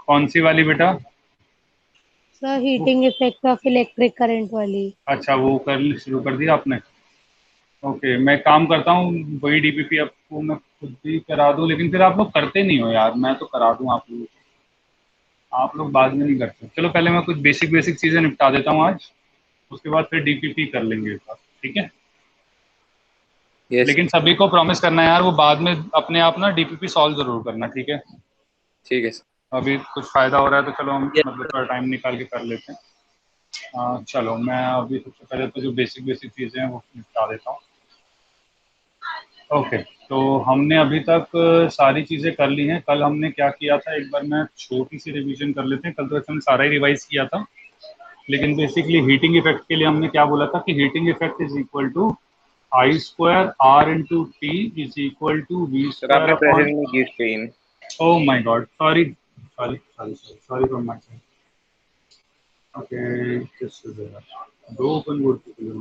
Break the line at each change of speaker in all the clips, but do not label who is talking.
कौन सी वाली बेटा?
Sir heating effect of electric current वाली।
अच्छा, वो कर शुरू कर दिया आपने? ओके, मैं काम करता हूँ, वही डीपीपी आपको मैं खुद भी करा दूँ, लेकिन फिर आप लोग करते नहीं हो यार, मैं तो करा दूँ आप लोग, आप लोग बाद में नहीं करते। चलो पहले मैं कुछ बेसिक बेसिक चीज़ें निपटा देता हूँ आज, उसके बाद फिर डीपीपी कर लेंगे एक बार, ठीक है?
यस।
लेकिन सभी को प्रॉमिस करना है यार, वो बाद में अपने आप ना डीपीपी सॉल्व जरूर करना, ठीक है?
ठीक है सर।
अभी कुछ फायदा हो रहा है तो चलो हम
यस
मतलब
सर।
थोड़ा टाइम निकाल के कर लेते हैं। चलो मैं अभी सबसे पहले तो जो बेसिक बेसिक चीज़ें हैं वो निपटा देता हूँ। ओके, तो हमने अभी तक सारी चीज़ें कर ली हैं। कल हमने क्या किया था, एक बार मैं छोटी सी रिवीजन कर लेते हैं। कल तो हमने सारा ही रिवाइज किया था, लेकिन बेसिकली हीटिंग इफेक्ट के लिए हमने क्या बोला था कि heating effect is equal to I square R into T is equal to V
sir
square
आपने
अपॉन।
प्रेजेंट नहीं की screen.
Oh my god, sorry sorry sorry sorry from my side. Okay, दो ओपन बोर्ड के लिए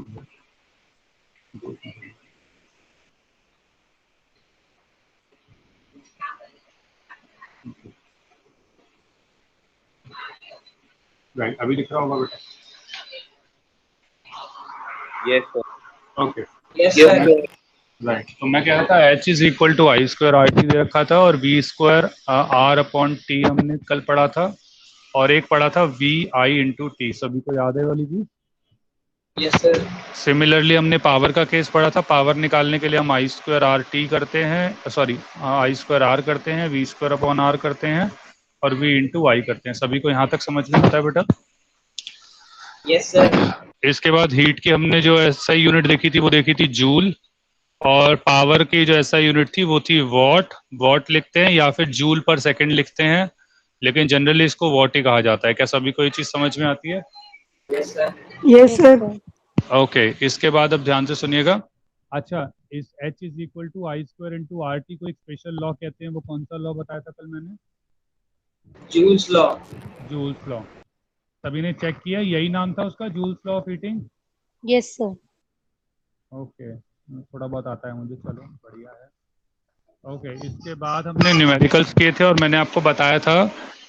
right, अभी दिख रहा होगा बेटा?
Yes sir.
Okay,
yes sir.
Right, तो मैं कह रहा था H is equal to I square R T दे रखा था, और V square R upon T हमने कल पढ़ा था, और एक पढ़ा था वी आई इंटू टी। सभी को याद है वाली चीज?
Yes sir.
सिमिलरली हमने पावर का केस पढ़ा था। पावर निकालने के लिए हम आई स्क्वायर आर टी करते हैं, सॉरी आई स्क्वायर आर करते हैं, वी स्क्वायर अपॉन आर करते हैं, और वी इंटू आई करते हैं। सभी को यहाँ तक समझ में आता है बेटा?
Yes sir.
इसके बाद हीट की हमने जो एसआई यूनिट देखी थी वो देखी थी जूल, और पावर की जो एसआई यूनिट थी वो थी वॉट। वॉट लिखते हैं या फिर जूल पर सेकंड लिखते हैं, लेकिन जनरली इसको वॉट ही कहा जाता है। क्या सभी को ये चीज समझ में आती है?
Yes sir.
Yes sir.
Okay, इसके बाद अब ध्यान से सुनिएगा। अच्छा, इस H is equal to I square into R T को एक स्पेशल लॉ कहते हैं, वो कौन सा लॉ बताया था कल मैंने?
Joules law.
Joules law. सभी ने चेक किया, यही नाम था उसका, joules law of heating?
Yes sir.
Okay, थोड़ा बहुत आता है मुझे, चलो बढ़िया है। ओके, इसके बाद हमने न्यूमेरिकल्स किए थे, और मैंने आपको बताया था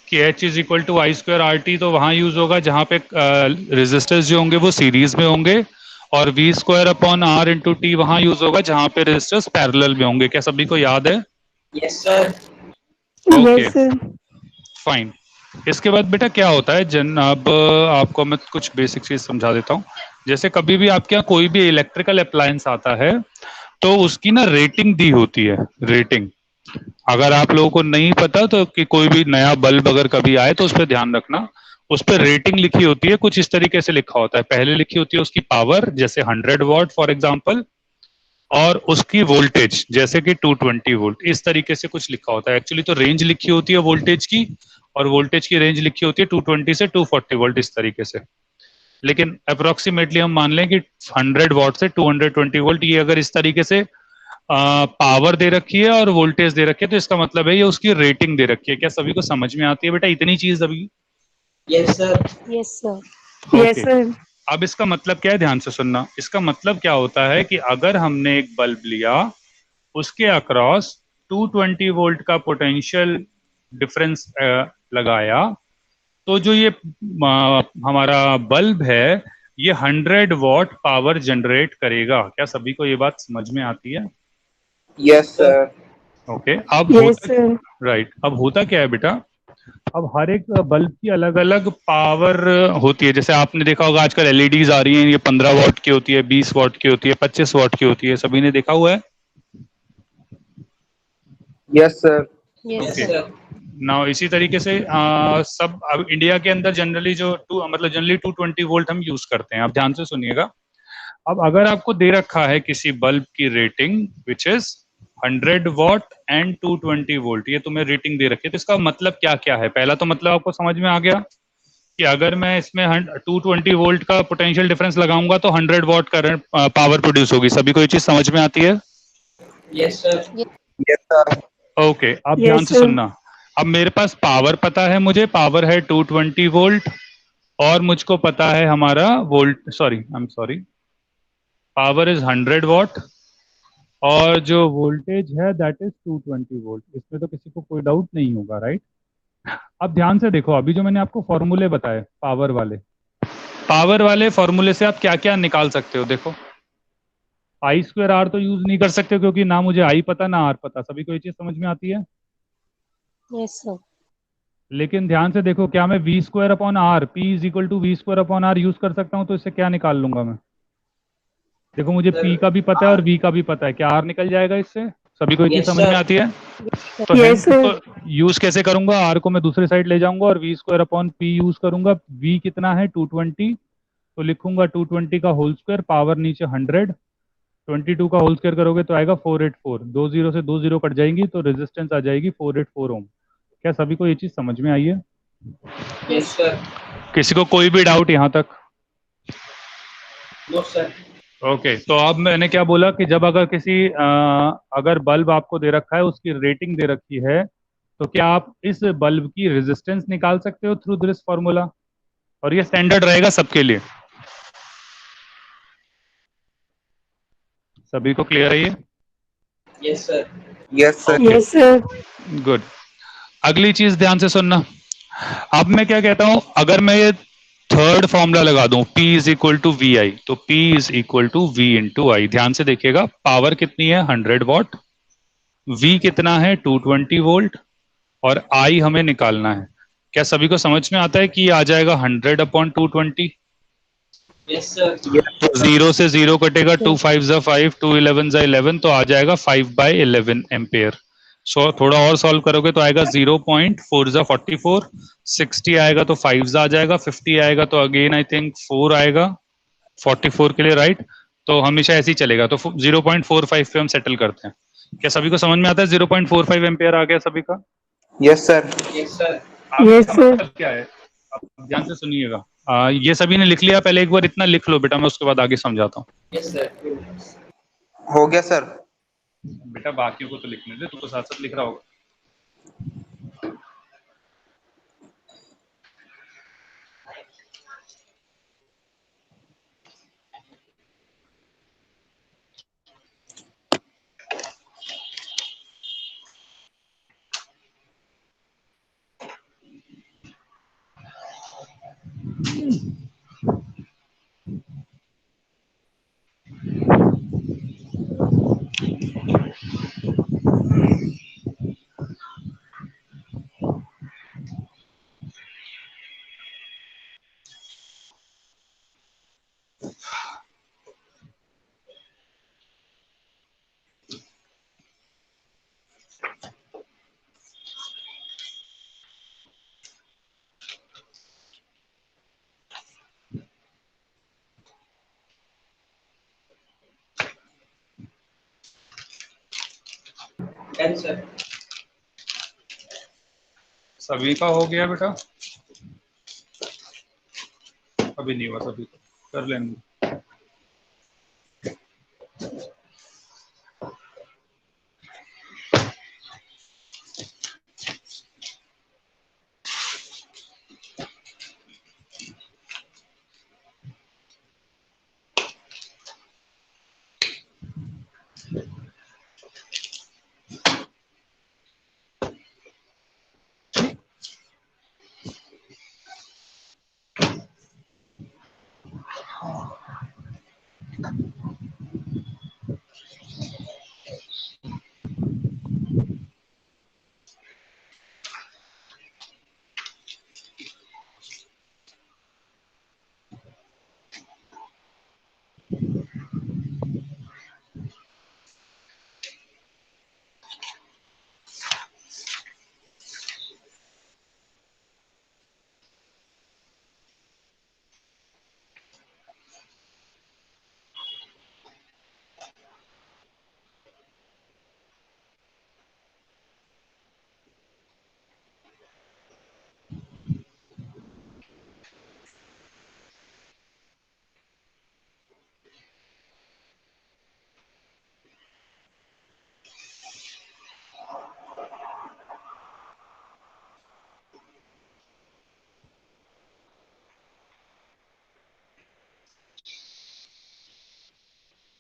कि H is equal to I square R T तो वहाँ यूज होगा जहाँ पे रेजिस्टर्स जो होंगे वो सीरीज में होंगे, और V square upon R into T वहाँ यूज होगा जहाँ पे रेजिस्टर्स पैरेलल में होंगे। क्या सभी को याद है?
Yes sir.
Okay,
yes sir.
Fine. इसके बाद बेटा क्या होता है, जन अब आपको मैं कुछ बेसिक चीज समझा देता हूँ। जैसे कभी भी आपके यहाँ कोई भी इलेक्ट्रिकल अप्लायंस आता है तो उसकी ना रेटिंग दी होती है, रेटिंग। अगर आप लोगों को नहीं पता तो कि कोई भी नया बल्ब अगर कभी आए तो उस पर ध्यान रखना। उस पर रेटिंग लिखी होती है, कुछ इस तरीके से लिखा होता है। पहले लिखी होती है उसकी पावर, जैसे 100 वॉट फॉर एग्जांपल, और उसकी वोल्टेज जैसे कि 220 वोल्ट, इस तरीके से कुछ लिखा होता है। एक्चुअली तो रेंज लिखी होती है वोल्टेज की, और वोल्टेज की रेंज लिखी होती है 220 से 240 वोल्ट, इस तरीके से। लेकिन अप्रोक्सीमेटली हम मान लें कि 100 वॉट से 220 वोल्ट, ये अगर इस तरीके से पावर दे रखी है और वोल्टेज दे रखी है तो इसका मतलब है ये उसकी रेटिंग दे रखी है। क्या सभी को समझ में आती है बेटा इतनी चीज अभी?
Yes sir.
Yes sir.
Yes sir. अब इसका मतलब क्या है, ध्यान से सुनना। इसका मतलब क्या होता है कि अगर हमने एक बल्ब लिया, उसके अक्रॉस 220 वोल्ट का पोटेंशियल डिफरेंस लगाया, तो जो ये हमारा बल्ब है ये 100 वॉट पावर जनरेट करेगा। क्या सभी को ये बात समझ में आती है?
Yes sir.
ओके, अब
यस
होता
सर।
राइट, अब होता क्या है बेटा, अब हर एक बल्ब की अलग अलग पावर होती है। जैसे आपने देखा होगा आजकल एलईडीज आ रही हैं, ये 15 वॉट की होती है, 20 वॉट की होती है, 25 वॉट की होती है। सभी ने देखा हुआ है?
Yes sir.
Yes
okay,
yes
sir.
Sir.
ना इसी तरीके से सब अब इंडिया के अंदर जनरली जो मतलब जनरली 220 वोल्ट हम यूज करते हैं। आप ध्यान से सुनिएगा। अब अगर आपको दे रखा है किसी बल्ब की rating which is 100 what and 220 volt, ये तुम्हें रेटिंग दे रखी है, तो इसका मतलब क्या क्या है? पहला तो मतलब आपको समझ में आ गया कि अगर मैं इसमें 220 वोल्ट का पोटेंशियल डिफरेंस लगाऊंगा तो 100 वॉट करंट पावर प्रोड्यूस होगी। सभी को ये चीज समझ में आती है?
Yes sir.
Yes
yes sir.
Okay, अब ध्यान से सुनना। अब मेरे पास पावर पता है, मुझे पावर है 220 वोल्ट, और मुझको पता है हमारा volt, sorry I am sorry, power is 100 what, और जो वोल्टेज है दैट इज 220 वोल्ट। इसमें तो किसी को कोई डाउट नहीं होगा, राइट? अब ध्यान से देखो, अभी जो मैंने आपको फॉर्मूले बताए पावर वाले फॉर्मूले से आप क्या क्या निकाल सकते हो। देखो, आई स्क्वायर आर तो यूज नहीं कर सकते क्योंकि ना मुझे आई पता ना आर पता। सभी को ये चीज समझ में आती है?
Yes sir.
लेकिन ध्यान से देखो, क्या मैं V square upon R, P is equal to V square upon R use कर सकता हूँ? तो इससे क्या निकाल लूंगा मैं? देखो, मुझे पी
सर
का भी पता है और वी का भी पता है, क्या आर निकल जाएगा इससे? सभी को ये चीज
यस
समझ में
सर
आती है?
सर।
तो
यस
हेंस
सर।
इसको यूज कैसे करूंगा? आर को मैं दूसरी साइड ले जाऊंगा और V square upon P use करूंगा। वी कितना है? 220। तो लिखूंगा 220 का होल स्क्वायर, पावर नीचे 100। 22 का होल स्क्वायर करोगे तो आएगा 484। दो जीरो से दो जीरो कट जाएंगी तो रेजिस्टेंस आ जाएगी 484 ओम। क्या सभी को ये चीज समझ में आई है?
Yes
yes.
सर
किसी को कोई भी डाउट यहाँ तक?
नो सर
ओके, तो अब मैंने क्या बोला कि जब अगर अगर बल्ब आपको दे रखा है, उसकी रेटिंग दे रखी है, तो क्या आप इस बल्ब की रेजिस्टेंस निकाल सकते हो थ्रू दिस फॉर्मूला? और ये स्टैंडर्ड रहेगा सबके लिए। सभी को क्लियर है ये?
Yes sir yes sir
okay,
yes sir.
Good. अगली चीज ध्यान से सुनना। अब मैं क्या कहता हूं, अगर मैं ये थर्ड फॉर्मूला लगा दूं, P is equal to V I, तो P is equal to V into I. ध्यान से देखिएगा, पावर कितनी है? 100 वॉट। V कितना है? 220 वोल्ट। और I हमें निकालना है। क्या सभी को समझ में आता है कि ये आ जाएगा 100/220?
यस सर
तो जीरो से जीरो कटेगा, टू
यस।
फाइव जा फाइव, टू इलेवन जा 11, तो आ जाएगा 5/11 एम्पेयर। सो थोड़ा और सॉल्व करोगे तो आएगा 0.4 जा 44। 60 आएगा तो 5 जा आ जाएगा, 50 आएगा तो अगेन आई थिंक 4 आएगा 44 के लिए, राइट? तो हमेशा ऐसे ही चलेगा। तो 0.45 पे हम सेटल करते हैं। क्या सभी को समझ में आता है? 0.45 एम्पेयर आ गया सभी का?
यस सर यस सर
अब
यस
इसका
सर।
मतलब क्या है? अब ध्यान से सुनिएगा। ये सभी ने लिख लिया? पहले एक बार इतना लिख लो बेटा, मैं उसके बाद आगे समझाता हूँ।
यस सर हो गया सर
बेटा बाकियों को तो लिखने दे, तू तो साथ साथ लिख रहा होगा।
डन सर
सभी का हो गया बेटा? अभी नहीं हुआ सभी को, कर लेंगे।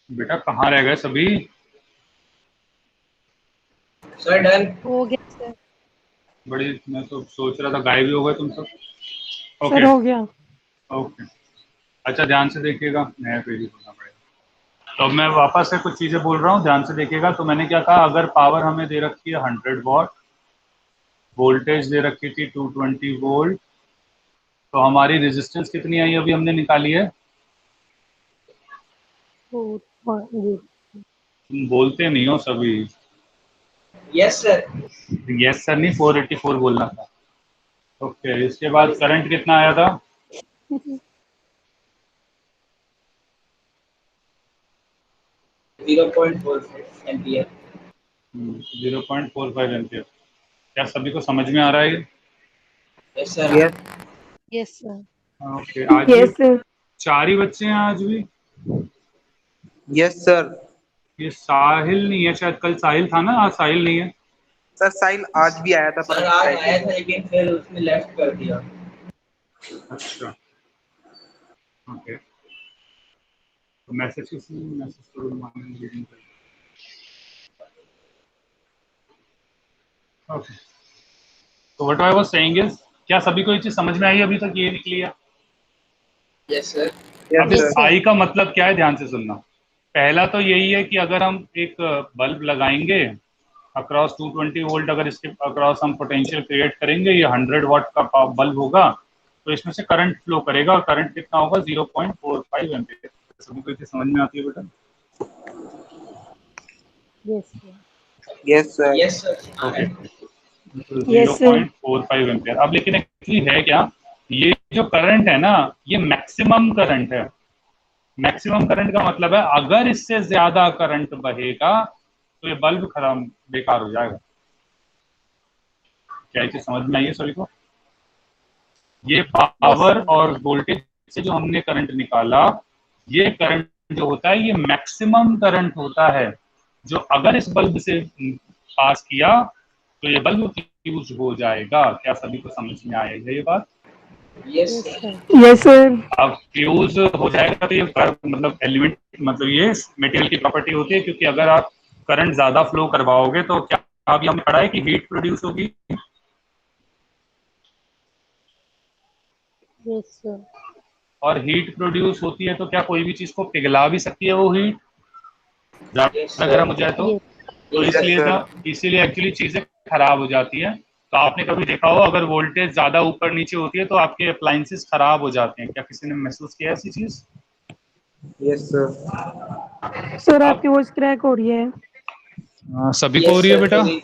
बेटा कहाँ रह गए सभी?
सर डन
हो गया सर।
बड़ी, मैं तो सोच रहा था गायब ही हो गए तुम सब।
सर
ओके
हो गया।
ओके, अच्छा ध्यान से देखिएगा, नया पेज ही खोलना पड़ेगा। तो अब मैं वापस से कुछ चीज़ें बोल रहा हूँ, ध्यान से देखिएगा। तो मैंने क्या कहा, अगर पावर हमें दे रखी है 100 वॉट, वोल्टेज दे रखी थी 220 वोल्ट, तो हमारी रेजिस्टेंस कितनी आई अभी हमने निकाली है?
जी।
तुम बोलते नहीं हो सभी।
Yes sir.
यस सर नहीं, 484 बोलना था। ओके, इसके बाद करंट कितना आया था?
0.45 एम्पियर।
0.45 एम्पियर। क्या सभी को समझ में आ रहा है ये?
Yes sir.
Yes
yes sir.
Okay, आज भी
यस सर।
4 ही बच्चे हैं आज भी।
Yes sir.
ये साहिल नहीं है शायद, कल साहिल था ना, आज साहिल नहीं है।
सर साहिल आज भी आया था पर
सर आज आया था लेकिन फिर उसने लेफ्ट कर दिया।
अच्छा ओके, तो मैसेज करो। ओके, तो what I was saying is, क्या सभी को ये चीज समझ में आई अभी तक, ये निकली है?
Yes sir.
यस
अब इस
यस
सर।
सर।
आई का मतलब क्या है, ध्यान से सुनना। पहला तो यही है कि अगर हम एक बल्ब लगाएंगे अक्रॉस 220 वोल्ट, अगर इसके अक्रॉस हम पोटेंशियल क्रिएट करेंगे, ये 100 वॉट का बल्ब होगा, तो इसमें से करंट फ्लो करेगा, और करंट कितना होगा? 0.45 एम्पियर। सभी को ये चीज समझ में आती है बेटा?
Yes sir.
Yes sir.
Yes sir.
Okay, zero
yes sir.
Point four five ampere. अब लेकिन एक्चुअली है क्या, ये जो करंट है ना, ये मैक्सिमम करंट है। मैक्सिमम करंट का मतलब है अगर इससे ज्यादा करंट बहेगा तो ये बल्ब खराब, बेकार हो जाएगा। क्या ये चीज समझ में आई है सभी को? ये
यस
पावर
सर।
और वोल्टेज से जो हमने करंट निकाला, ये करंट जो होता है ये मैक्सिमम करंट होता है, जो अगर इस बल्ब से पास किया तो ये बल्ब फ्यूज हो जाएगा। क्या सभी को समझ में आया है ये बात?
Yes
yes
sir.
Sir. Yes sir.
अब फ्यूज हो जाएगा तो ये मतलब एलिमेंट, मतलब ये मटेरियल की प्रॉपर्टी होती है, क्योंकि अगर आप करंट ज्यादा फ्लो करवाओगे तो क्या, अभी हमने पढ़ा है कि हीट प्रोड्यूस होगी,
यस सर।
और हीट प्रोड्यूस होती है तो क्या कोई भी चीज को पिघला भी सकती है वो हीट,
यस
ज्यादा गर्म
सर।
हो जाए तो?
यस।
तो
यस
यस
सर।
इसलिए
सर।
था, इसीलिए एक्चुअली चीजें खराब हो जाती है। तो आपने कभी देखा हो अगर वोल्टेज ज्यादा ऊपर नीचे होती है तो आपके अप्लायंसेस खराब हो जाते हैं, क्या किसी ने महसूस किया ऐसी चीज?
Yes sir.
सर
अब
आपकी वॉइस क्रैक हो रही है।
सभी को हो
यस
रही है
सर
बेटा?
थोड़ी।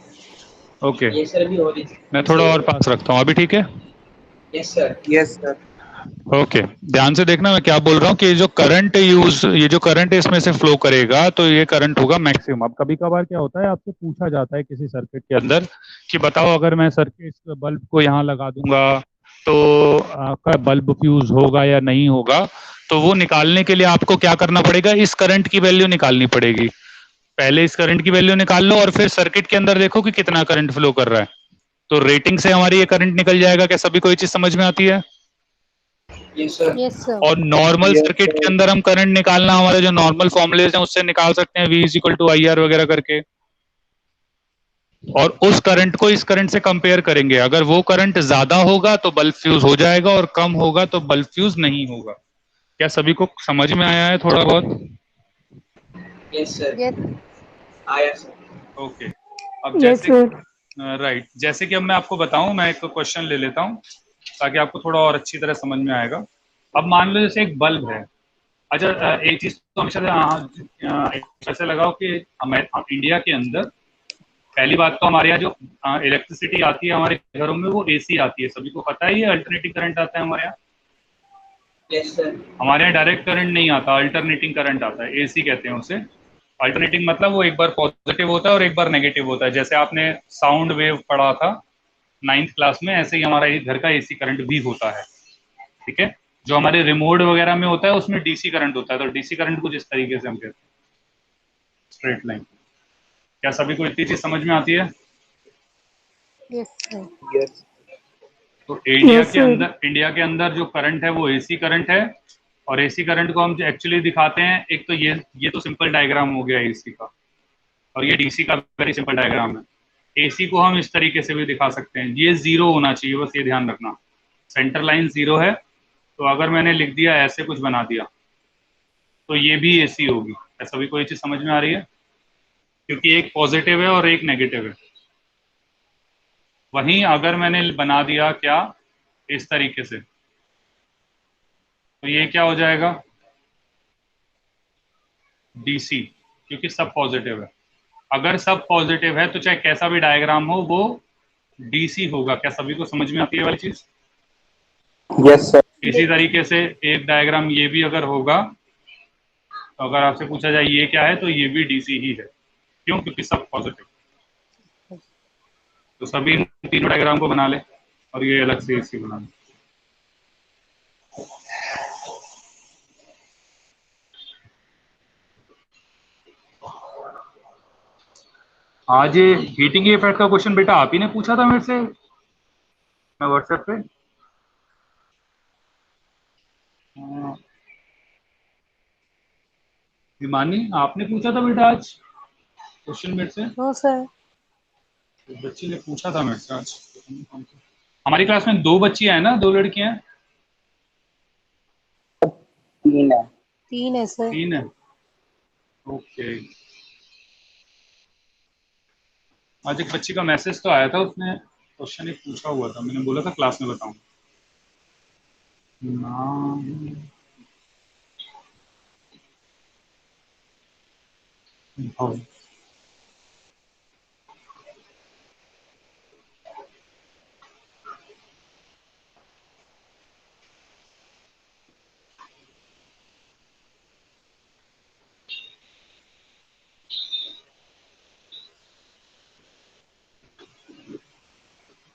ओके,
यस सर भी हो रही
मैं
थी
थोड़ा
सही
और
है।
पास रखता हूँ, अभी ठीक है?
Yes sir.
Yes sir.
Okay, ध्यान से देखना मैं क्या बोल रहा हूँ कि ये जो करंट इसमें से फ्लो करेगा तो ये करंट होगा मैक्सिमम। अब कभी कभार क्या होता है, आपसे पूछा जाता है किसी सर्किट के अंदर कि बताओ अगर मैं सर्किट इस बल्ब को यहाँ लगा दूंगा तो आपका बल्ब फ्यूज होगा या नहीं होगा? तो वो निकालने के लिए आपको क्या करना पड़ेगा, इस करंट की वैल्यू निकालनी पड़ेगी। पहले इस करंट की वैल्यू निकाल लो और फिर सर्किट के अंदर देखो कि कितना करंट फ्लो कर रहा है, तो रेटिंग से हमारी ये करंट निकल जाएगा। क्या सभी को ये चीज समझ में आती है?
Yes sir.
Yes sir.
और नॉर्मल
यस
सर्किट के
सर।
अंदर हम करंट निकालना, हमारे जो नॉर्मल फॉर्मुलेज हैं उससे निकाल सकते हैं, V is equal to I R वगैरह करके। और उस करंट को इस करंट से कंपेयर करेंगे, अगर वो करंट ज्यादा होगा तो बल्ब फ्यूज हो जाएगा और कम होगा तो बल्ब फ्यूज नहीं होगा। क्या सभी को समझ में आया है थोड़ा बहुत?
Yes sir.
यस।
आया सर।
ओके, अब
यस
जैसे,
सर।
राइट, जैसे कि अब मैं आपको बताऊं, मैं एक क्वेश्चन ले लेता हूं ताकि आपको थोड़ा और अच्छी तरह समझ में आएगा। अब मान लो जैसे एक बल्ब है। अच्छा, एक चीज तो हमेशा ऐसे लगाओ कि इंडिया के अंदर पहली बात तो हमारे यहाँ जो इलेक्ट्रिसिटी आती है हमारे घरों में वो एसी आती है, सभी को पता है, ये अल्टरनेटिंग करंट आता है हमारे यहाँ।
Yes sir.
हमारे यहाँ डायरेक्ट करंट नहीं आता, अल्टरनेटिंग करंट आता है, एसी कहते हैं उसे। अल्टरनेटिंग मतलब वो एक बार पॉजिटिव होता है और एक बार नेगेटिव होता है। जैसे आपने साउंड वेव पढ़ा था 9th क्लास में, ऐसे ही हमारा घर का एसी करंट भी होता है। ठीक है, जो हमारे रिमोट वगैरह में होता है उसमें डीसी करंट होता है। तो डीसी करंट कुछ इस तरीके से हम कहते हैं, स्ट्रेट लाइन। क्या सभी को इतनी चीज समझ में आती है?
Yes sir.
यस।
तो इंडिया
यस
के
सर।
अंदर, जो करंट है वो एसी करंट है। और एसी करंट को हम एक्चुअली दिखाते हैं, एक तो ये तो सिंपल डायग्राम हो गया एसी का, और ये डीसी का वेरी सिंपल डायग्राम है। एसी को हम इस तरीके से भी दिखा सकते हैं, ये जीरो होना चाहिए, बस ये ध्यान रखना, सेंटर लाइन जीरो है। तो अगर मैंने लिख दिया ऐसे कुछ बना दिया तो ये भी एसी होगी। क्या सभी को ये चीज समझ में आ रही है? क्योंकि एक पॉजिटिव है और एक नेगेटिव है। वहीं अगर मैंने बना दिया क्या, इस तरीके से, तो ये क्या हो जाएगा, डीसी, क्योंकि सब पॉजिटिव है। अगर सब पॉजिटिव है तो चाहे कैसा भी डायग्राम हो वो डीसी होगा। क्या सभी को समझ में आती है वाली चीज?
Yes sir.
इसी तरीके से एक डायग्राम ये भी अगर होगा, तो अगर आपसे पूछा जाए ये क्या है, तो ये भी डीसी ही है। क्यों? क्योंकि सब पॉजिटिव। तो सभी इन तीनों डायग्राम को बना ले और ये अलग से एसी बना ले। आज ये हीटिंग इफेक्ट का क्वेश्चन बेटा आप ही ने पूछा था मेरे से, मैं व्हाट्सएप पे। हिमानी आपने पूछा था बेटा आज क्वेश्चन मेरे से?
No sir.
तो बच्ची ने पूछा था मेरे से आज। हमारी क्लास में 2 बच्चियां हैं ना, 2 लड़कियां हैं?
3 है।
3 है सर।
3 है, ओके। आज एक बच्ची का मैसेज तो आया था, उसने क्वेश्चन एक पूछा हुआ था, मैंने बोला था क्लास में बताऊं। नाम भव।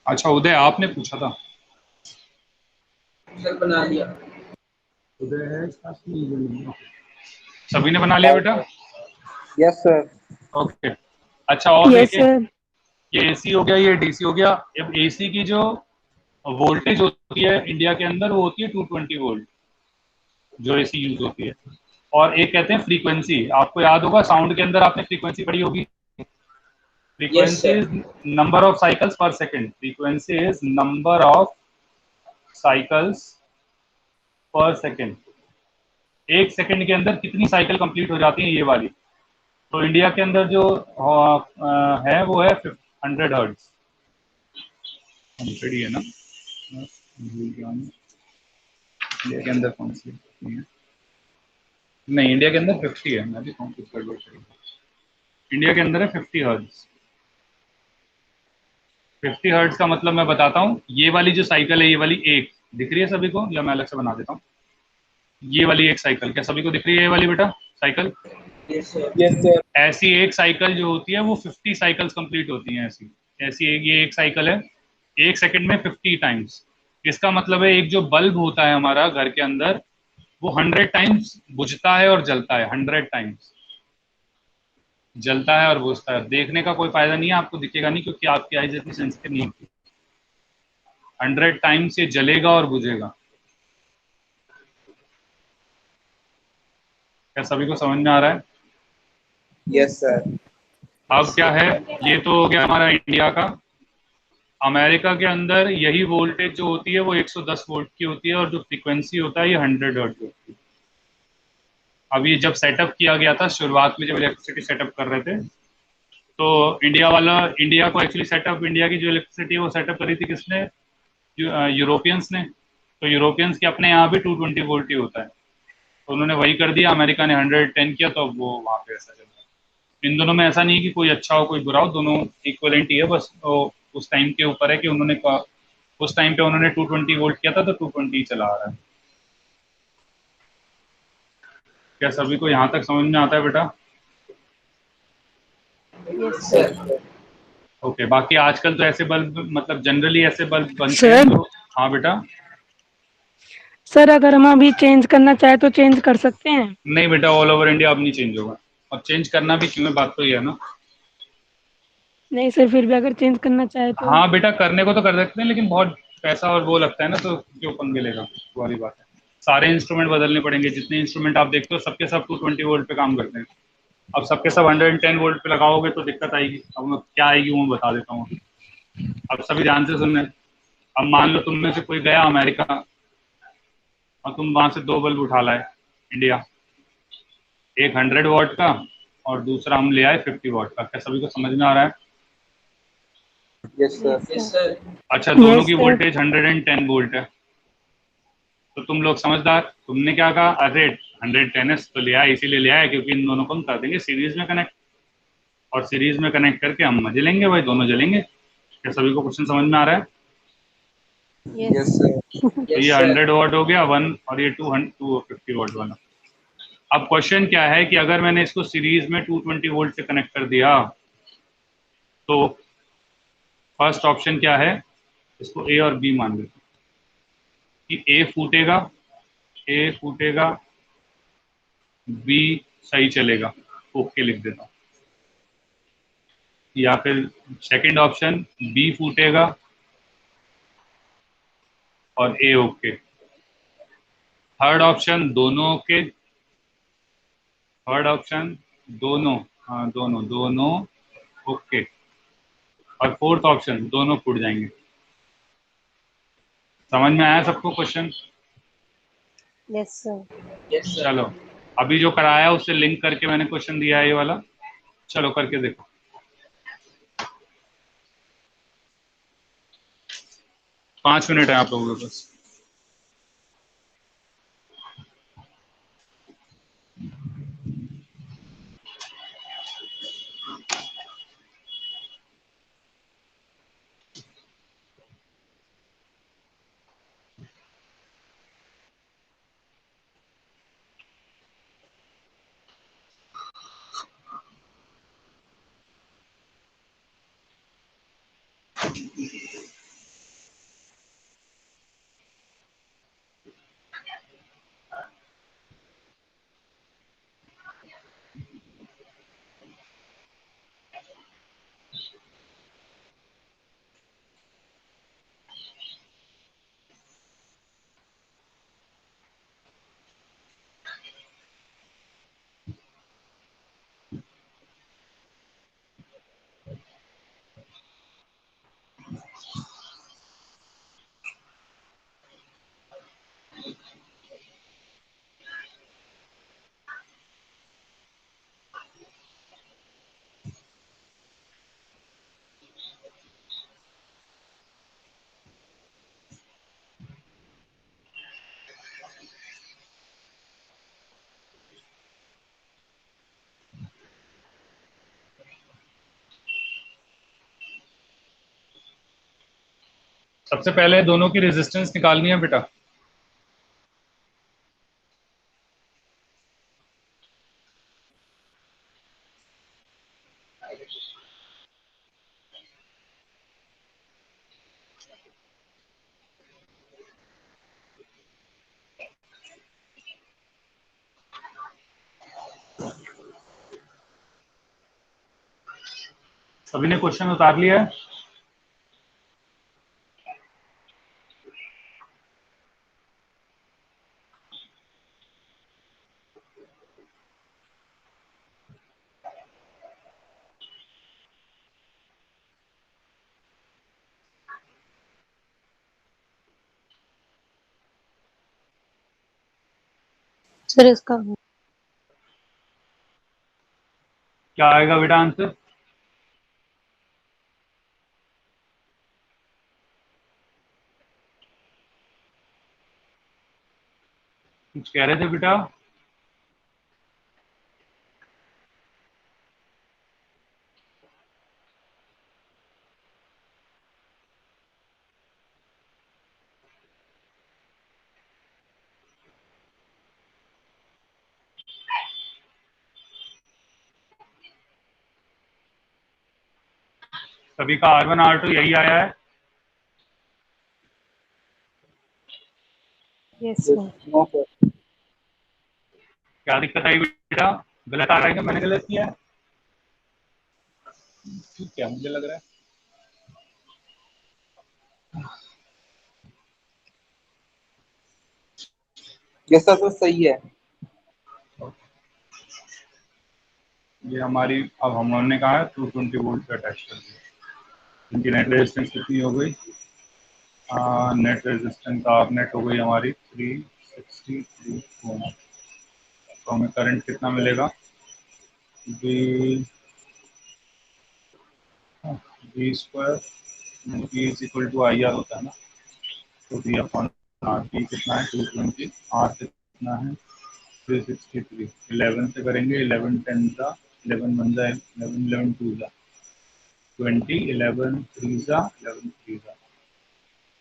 अच्छा उदय आपने पूछा था?
सर बना लिया।
उदय है सभी ने बना लिया बेटा?
Yes sir.
ओके। अच्छा और
यस
देखिए,
सर।
ये एसी हो गया, ये डीसी हो गया। अब एसी की जो वोल्टेज होती है इंडिया के अंदर वो होती है 220 वोल्ट, जो एसी यूज होती है। और एक कहते हैं फ्रीक्वेंसी, आपको याद होगा साउंड के अंदर आपने फ्रीक्वेंसी पढ़ी होगी।
Yes
frequency
sir.
Is number of cycles per second, frequency is number of cycles per second. एक सेकंड के अंदर कितनी साइकिल कंप्लीट हो जाती है, ये वाली। तो इंडिया के अंदर जो है वो है 100 हर्ट्ज। 100 ही है ना? इंडिया के अंदर कौन सी है? नहीं, इंडिया के अंदर 50 है, मैं भी काउंट कर लो। इंडिया के अंदर है 50 हर्ट्ज। 50 हर्ट्ज का मतलब मैं बताता हूँ, ये वाली जो साइकिल है, ये वाली एक दिख रही है सभी को, या मैं अलग से बना देता हूँ? ये वाली एक साइकिल क्या सभी को दिख रही है, ये वाली बेटा cycle?
Yes sir.
Yes sir.
ऐसी एक साइकिल जो होती है वो 50 साइकिल्स कंप्लीट होती हैं। ऐसी ऐसी ये एक साइकिल है, एक सेकंड में 50 टाइम्स। इसका मतलब है एक जो बल्ब होता है हमारा घर के अंदर, वो 100 टाइम्स बुझता है और जलता है। 100 टाइम्स जलता है और बुझता है। देखने का कोई फायदा नहीं है, आपको दिखेगा नहीं क्योंकि आपकी आईज इतनी सेंसिटिव नहीं होती। 100 टाइम्स ये जलेगा और बुझेगा। क्या सभी को समझ में आ रहा है?
Yes sir.
अब क्या है, ये तो हो गया हमारा इंडिया का। अमेरिका के अंदर यही वोल्टेज जो होती है वो 110 वोल्ट की होती है, और जो फ्रीक्वेंसी होता है ये 100 हर्ट्ज होती है। अब ये जब सेटअप किया गया था शुरुआत में, जब इलेक्ट्रिसिटी सेटअप कर रहे थे, तो इंडिया को एक्चुअली सेटअप, इंडिया की जो इलेक्ट्रिसिटी है वो सेटअप करी थी किसने? यूरोपियंस ने। तो यूरोपियंस के अपने यहाँ भी 220 वोल्ट ही होता है, तो उन्होंने वही कर दिया। अमेरिका ने 110 किया, तो अब वो वहाँ पे ऐसा चल रहा है। इन दोनों में ऐसा नहीं कि कोई अच्छा हो कोई बुरा हो, दोनों इक्वलेंट ही है। बस तो उस टाइम के ऊपर है कि उस टाइम पे उन्होंने 220 वोल्ट किया था, तो 220 चला आ रहा है। क्या सभी को यहाँ तक समझ में आता है बेटा?
Yes sir.
सर।
ओके। बाकी आजकल तो ऐसे बल्ब, मतलब जनरली ऐसे बल्ब बनते हैं
सर।
जो, हाँ बेटा?
सर अगर हम अभी चेंज करना चाहे तो चेंज कर सकते हैं?
नहीं बेटा, ऑल ओवर इंडिया अब नहीं चेंज होगा। और चेंज करना भी क्यों है, बात तो ये है ना।
नहीं सर, फिर भी अगर चेंज करना चाहे तो?
हाँ बेटा, करने को तो कर सकते हैं, लेकिन बहुत पैसा और वो लगता है ना, तो क्यों पंगे लेगा, वो वाली बात है। सारे इंस्ट्रूमेंट बदलने पड़ेंगे, जितने इंस्ट्रूमेंट आप देखते हो सबके सब 220 वोल्ट पे काम करते हैं। अब सबके सब 110 वोल्ट पे लगाओगे तो दिक्कत आएगी। अब मैं क्या आएगी वो मैं बता देता हूँ। अब सभी ध्यान से सुनने। अब मान लो तुम में से कोई गया अमेरिका और तुम वहां से 2 बल्ब उठा लाए इंडिया, एक 100 वॉट का और दूसरा हम ले आए 50 वॉट का। क्या सभी को समझ में आ रहा है?
Yes, sir.
Yes, sir.
अच्छा, दोनों
Yes,
की
sir.
वोल्टेज 110 वोल्ट है। तो तुम लोग समझदार, तुमने क्या कहा, अरे 110 है तो ले आया, इसीलिए ले आया क्योंकि इन दोनों को हम कर देंगे सीरीज में कनेक्ट, और सीरीज में कनेक्ट करके हम मजे लेंगे भाई, दोनों जलेंगे। क्या सभी को क्वेश्चन समझ में आ रहा है?
Yes.
Yes, sir.
तो
Yes,
ये
sir.
100 वॉट हो गया वन, और ये 250 वॉट वाला। अब क्वेश्चन क्या है कि अगर मैंने इसको सीरीज में 220 वोल्ट से कनेक्ट कर दिया तो फर्स्ट ऑप्शन क्या है, इसको ए और बी मान लेते हैं कि ए फूटेगा, ए फूटेगा, बी सही चलेगा, ओके लिख देता हूँ। या फिर सेकंड ऑप्शन, बी फूटेगा और ए ओके। थर्ड ऑप्शन दोनों ओके, थर्ड ऑप्शन दोनों, हाँ दोनों दोनों ओके, और फोर्थ ऑप्शन दोनों फूट जाएंगे। समझ में आया सबको question?
Yes, sir.
Yes, sir.
चलो, अभी जो कराया उससे लिंक करके मैंने क्वेश्चन दिया है ये वाला, चलो करके देखो। 5 मिनट है आप लोगों के पास। सबसे पहले दोनों की रेजिस्टेंस निकालनी है बेटा। सभी ने क्वेश्चन उतार लिया है?
Sir, इसका
क्या आएगा बेटा आंसर? कुछ कह रहे थे बेटा? सभी का R1 R2 यही आया है?
yes,
Yes.
sir.
No, sir.
क्या दिक्कत आई बेटा? गलत आ रहा है क्या? मैंने गलत किया है? ठीक है, मुझे लग रहा है।
Yes, sir, तो सही है।
ये हमारी, अब हमने कहा है 220 वोल्ट से अटैच कर दिया। इनकी नेट रेजिस्टेंस कितनी हो गई? नेट रेजिस्टेंस ऑफ नेट हो गई हमारी 363 ओम। तो हमें करंट कितना मिलेगा? B square B is equal to I R होता है ना, तो बी अपॉन आर। बी कितना है? 220। आर कितना है? 363। 11 से करेंगे, 11 10 जा 11 1 जा 11 11 2 जा 20, 11 3 जा 11 3 जा,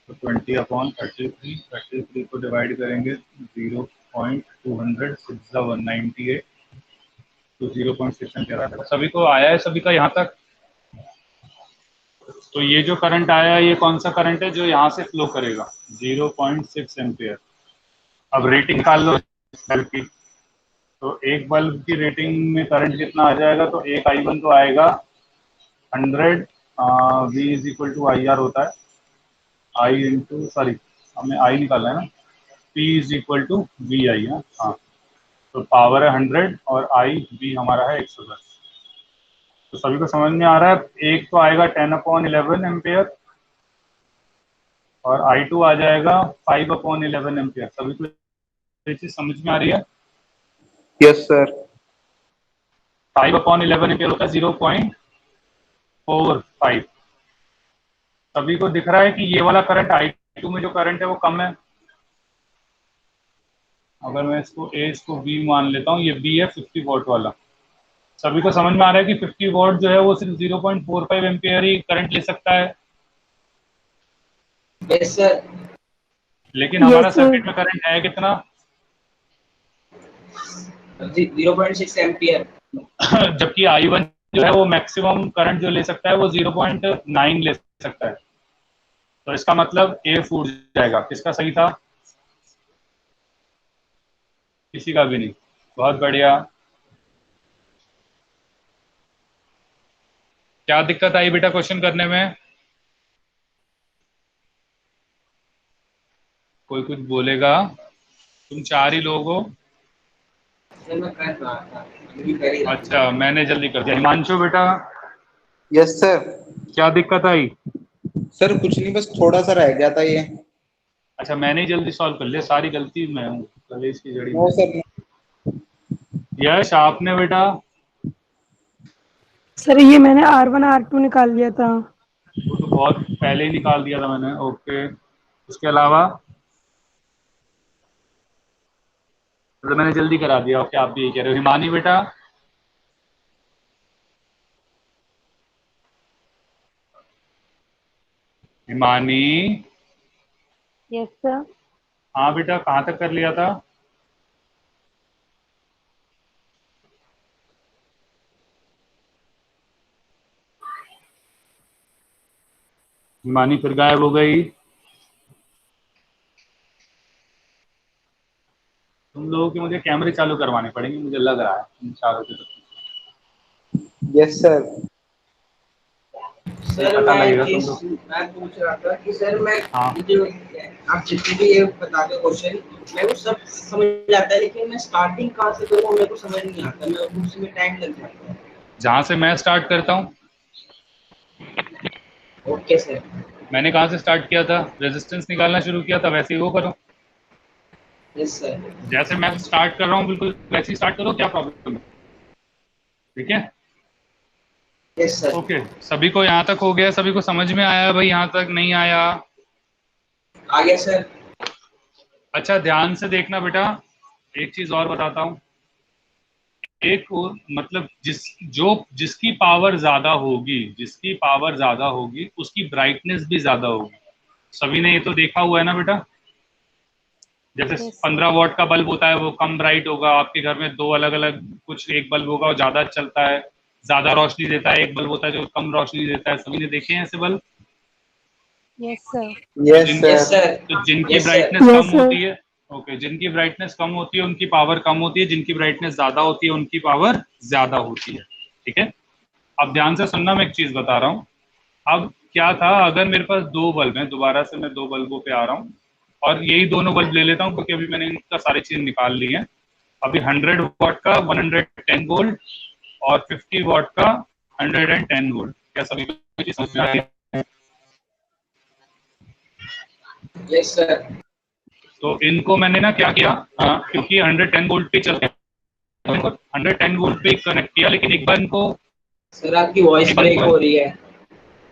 तो 20 अपॉन 33। 33 को डिवाइड करेंगे 0.200 6 जा 198, तो 0.6 सभी को आया है, सभी का यहाँ तक? तो ये जो करंट आया, ये कौन सा करंट है जो यहाँ से फ्लो करेगा? 0.6 एम्पियर। अब रेटिंग निकाल लो बल्ब की। तो एक बल्ब की रेटिंग में करंट कितना आ जाएगा? तो एक I1 तो आएगा 100, V is equal to I R होता है, आई इंटू, सॉरी हमें आई निकालना है ना, P is equal to V I है। हाँ, तो पावर है 100 और आई वी हमारा है 110। तो सभी को समझ में आ रहा है? एक तो आएगा 10/11 एम्पियर और I2 आ जाएगा 5/11 एम्पियर। सभी को ये चीज समझ में आ रही है?
Yes, sir.
5/11 एम्पियर होता है 0.45। सभी को दिख रहा है कि ये वाला करंट I2 में जो करंट है वो कम है। अगर मैं इसको A इसको B मान लेता हूँ, ये B है 50 वॉट वाला। सभी को समझ में आ रहा है कि 50 वॉट जो है वो सिर्फ 0.45 एम्पियर ही करंट ले सकता है।
Yes sir.
लेकिन हमारा
Yes, sir.
सर्किट में करंट है कितना?
0.6 एम्पियर।
जबकि I1 जो है वो मैक्सिमम करंट जो ले सकता है वो 0.9 ले सकता है। तो इसका मतलब A फूट जाएगा। किसका सही था? किसी का भी नहीं। बहुत बढ़िया। क्या दिक्कत आई बेटा क्वेश्चन करने में? कोई कुछ बोलेगा? तुम 4 ही लोग हो।
सर मैं कर रहा था, अभी कर ही रहा था।
अच्छा, मैंने जल्दी कर दिया। हिमांशु बेटा,
Yes, sir.
क्या दिक्कत आई?
सर कुछ नहीं, बस थोड़ा सा रह गया था ये।
अच्छा, मैंने ही जल्दी सॉल्व कर लिया। सारी गलती मैं हूँ, कलेश की जड़ी
नो
में।
सर।
यश, आपने बेटा?
सर ये मैंने R1 R2 निकाल लिया था।
वो तो बहुत पहले ही निकाल दिया था मैंने। ओके, उसके अलावा? मतलब मैंने जल्दी करा दिया। ओके, आप भी यही कह रहे हो। हिमानी बेटा? हिमानी?
Yes, sir.
हाँ बेटा, कहाँ तक कर लिया था? हिमानी फिर गायब हो गई। तुम लोगों के मुझे कैमरे चालू करवाने पड़ेंगे, मुझे लग रहा है इन चारों के।
Yes, sir.
सर
पता
मैं
लगेगा तुम
चीज
लोग।
मैं पूछ रहा था कि सर मैं
हाँ,
जो आप जितने भी ये बताते क्वेश्चन मैं वो सब समझ आता है, लेकिन मैं स्टार्टिंग कहाँ से करूँ मेरे को समझ नहीं आता, मैं उसमें टाइम लग जाता है।
जहाँ से मैं स्टार्ट करता हूँ।
Okay sir.
मैंने कहाँ से स्टार्ट किया था? रेजिस्टेंस निकालना शुरू किया था, वैसे ही वो करो।
Yes sir.
जैसे मैं स्टार्ट कर रहा हूँ बिल्कुल वैसे ही स्टार्ट करो। क्या प्रॉब्लम है? ठीक है।
Yes sir.
ओके, सभी को यहाँ तक हो गया? सभी को समझ में आया भाई? यहाँ तक नहीं आया?
आ गया सर।
अच्छा, ध्यान से देखना बेटा, एक चीज और बताता हूँ। एक मतलब जिसकी पावर ज्यादा होगी, जिसकी पावर ज्यादा होगी उसकी ब्राइटनेस भी ज्यादा होगी। सभी ने ये तो देखा हुआ है ना बेटा? जैसे
Yes,
15 वॉट का बल्ब होता है वो कम ब्राइट होगा। आपके घर में दो अलग अलग कुछ, एक बल्ब होगा वो ज्यादा चलता है, ज्यादा रोशनी देता है, एक बल्ब होता है जो कम रोशनी देता है। सभी ने देखे हैं ऐसे बल्ब?
yes, sir.
तो
Yes,
जिनकी
यस
sir.
सर।
तो जिनकी
यस सर।
ब्राइटनेस कम
Yes, sir.
होती है, ओके, जिनकी ब्राइटनेस कम होती है उनकी पावर कम होती है, जिनकी ब्राइटनेस ज्यादा होती है उनकी पावर ज्यादा होती है। ठीक है। अब ध्यान से सुनना, मैं एक चीज बता रहा हूँ। अब क्या था, अगर मेरे पास दो बल्ब हैं, दोबारा से मैं दो बल्बों पे आ रहा हूँ और यही दोनों बल्ब ले लेता हूँ क्योंकि अभी मैंने इनका सारी चीज निकाल ली है। अभी 100 वॉट का 110 वोल्ट और 50 वॉट का 110 वोल्ट। क्या सभी को चीज समझ में आ रही है?
Yes sir.
तो इनको मैंने ना क्या किया, क्योंकि 110 वोल्ट पे चलते हैं, 110 वोल्ट पे कनेक्ट किया, लेकिन एक बार इनको,
सर आपकी वॉइस ब्रेक हो रही है।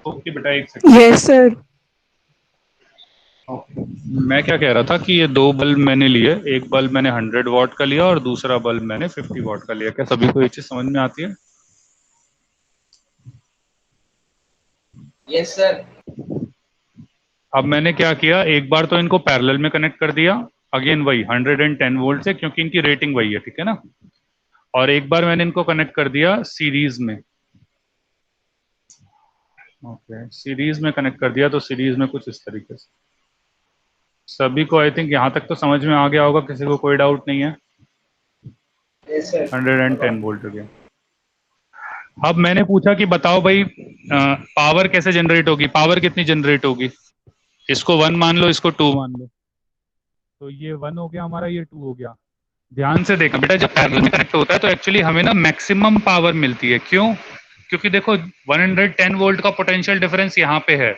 ओके बेटा एक सेकंड।
Yes sir.
मैं क्या कह रहा था कि ये दो बल्ब मैंने लिए, एक बल्ब मैंने 100 वॉट का लिया और दूसरा बल्ब मैंने 50 वॉट का लिया। क्या सभी को ये चीज समझ में आती है?
Yes sir.
अब मैंने क्या किया, एक बार तो इनको पैरेलल में कनेक्ट कर दिया, अगेन वही 110 वोल्ट से, क्योंकि इनकी रेटिंग वही है, ठीक है ना। और एक बार मैंने इनको कनेक्ट कर दिया सीरीज में, ओके सीरीज में कनेक्ट कर दिया, तो सीरीज में कुछ इस तरीके से। सभी को आई थिंक यहाँ तक तो समझ में आ गया होगा, किसी को कोई डाउट नहीं है?
Yes sir.
110 वोल्ट गया। अब मैंने पूछा कि बताओ भाई, पावर कैसे जनरेट होगी, पावर कितनी जनरेट होगी? इसको 1 मान लो, इसको 2 मान लो, तो ये 1 हो गया हमारा, ये 2 हो गया। ध्यान से देखना बेटा, जब पैरेलल में कनेक्ट होता है तो एक्चुअली हमें ना मैक्सिमम पावर मिलती है। क्यों? क्योंकि देखो 110 वोल्ट का पोटेंशियल डिफरेंस यहाँ पे है,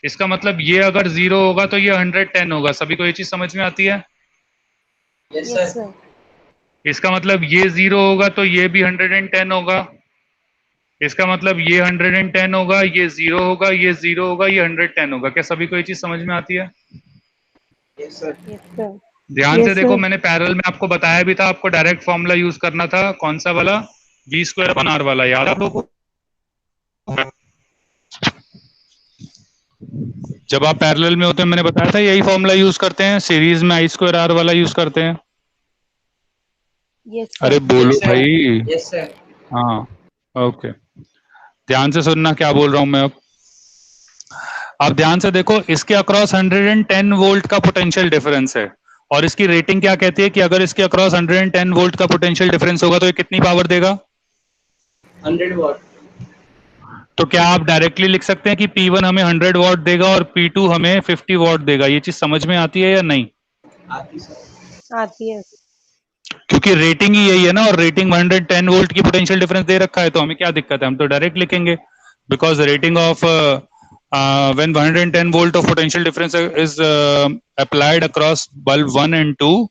इसका मतलब ये अगर 0 होगा तो ये 110 होगा। सभी को ये चीज समझ में आती है?
Yes
yes
sir.
सर।
इसका मतलब ये 0 होगा तो ये भी 110 होगा, इसका मतलब ये 110 होगा, ये 0 होगा, ये 0 होगा, ये 110 होगा। क्या सभी को ये चीज समझ में आती है?
Yes sir.
Yes sir.
ध्यान से
यस
देखो,
सर।
मैंने पैरेलल में आपको बताया भी था, आपको डायरेक्ट फॉर्मूला यूज करना था, कौन सा वाला? V स्क्वायर अपन R वाला, याद है आप लोगों को? जब आप पैरेलल में होते हैं, मैंने बताया था यही फॉर्मूला यूज करते हैं, सीरीज में I स्क्वायर R वाला यूज करते हैं।
यस
अरे
सर।
बोलो
यस सर।
भाई।
Yes sir.
हाँ, ओके, ध्यान से सुनना क्या बोल रहा हूं मैं अब। आप ध्यान से देखो, इसके अक्रॉस 110 वोल्ट का पोटेंशियल डिफरेंस है, और इसकी रेटिंग क्या कहती है कि अगर इसके अक्रॉस 110 वोल्ट का पोटेंशियल डिफरेंस होगा तो ये कितनी पावर देगा?
100 वॉट।
तो क्या आप डायरेक्टली लिख सकते हैं कि P1 हमें 100 वॉट देगा और P2 हमें 50 वॉट देगा? ये चीज समझ में आती है या नहीं?
आती सर।
आती है।
क्योंकि रेटिंग ही यही है ना, और रेटिंग 110 वोल्ट की पोटेंशियल डिफरेंस दे रखा है, तो हमें क्या दिक्कत है, हम तो डायरेक्ट लिखेंगे। Because rating of when 110 volt of potential difference is applied across bulb 1 and 2,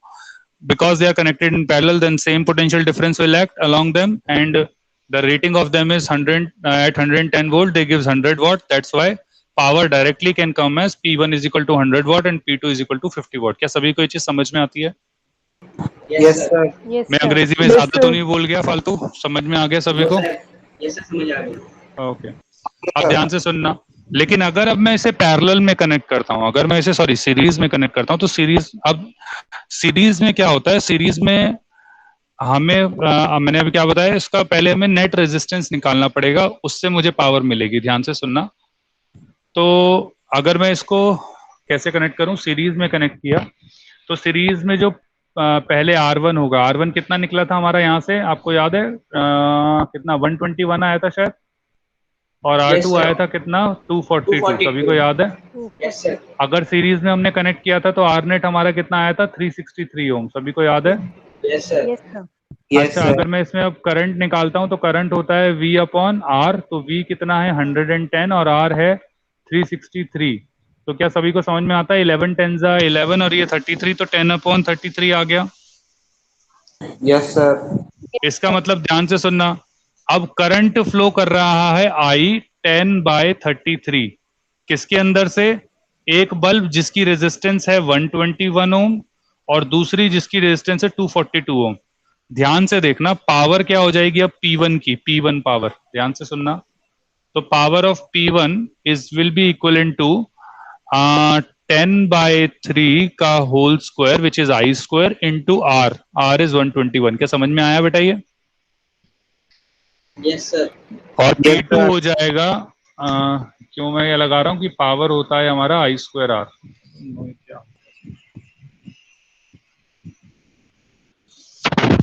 because they are connected in parallel, then same potential difference will act along them, and the rating of them is 100 at 110 volt, they gives 100 watt. That's why power directly can come as P1 is equal to 100 watt and P2 is equal to 50 watt. क्या सभी को ये चीज समझ में आती है?
Yes sir.
Yes
मैं
सर।
अंग्रेजी में ज्यादा तो नहीं बोल गया फालतू? समझ में आ गया सभी को?
यस सर, समझ आ गई।
ओके, अब ध्यान से सुनना। लेकिन अगर अब मैं इसे पैरेलल में कनेक्ट करता हूं, अगर मैं इसे सॉरी सीरीज में कनेक्ट करता हूं, तो सीरीज, अब सीरीज में क्या होता है, सीरीज में हमें मैंने अभी क्या बताया, इसका पहले हमें नेट रेजिस्टेंस निकालना पड़ेगा, उससे मुझे पावर मिलेगी। ध्यान से सुनना। तो अगर मैं इसको कैसे कनेक्ट करूं, सीरीज में कनेक्ट किया, तो सीरीज में जो पहले R1 होगा, R1 कितना निकला था हमारा यहाँ से, आपको याद है? कितना 121 आया था शायद, और
Yes,
R2
sir.
आया था कितना, 242।
242.
सभी को याद है?
Yes sir.
अगर सीरीज में हमने कनेक्ट किया था तो R नेट हमारा कितना आया था, 363 ओम। सभी को याद है?
Yes sir.
Yes sir.
Yes
अच्छा, अगर मैं इसमें अब करंट निकालता हूं तो करंट होता है V अपॉन R, तो V कितना है 110 और R है 363। तो क्या सभी को समझ में आता है? 11 10 11 और ये 33, तो 10 अपॉन 33 आ गया।
Yes sir.
इसका मतलब ध्यान से सुनना, अब करंट फ्लो कर रहा है I 10/33, किसके अंदर से? एक बल्ब जिसकी रेजिस्टेंस है 121 ओम और दूसरी जिसकी रेजिस्टेंस है 242 ओम। ध्यान से देखना, पावर क्या हो जाएगी अब P1 की, P1 पावर, ध्यान से सुनना। तो power of P1 is will be equal to 10/3 का whole square which is I square into R। R is 121। क्या समझ में आया बेटा ये?
Yes sir.
और
Yes,
P2
sir.
हो जाएगा, क्यों मैं ये लगा रहा हूं कि पावर होता है हमारा I स्क्वायर R।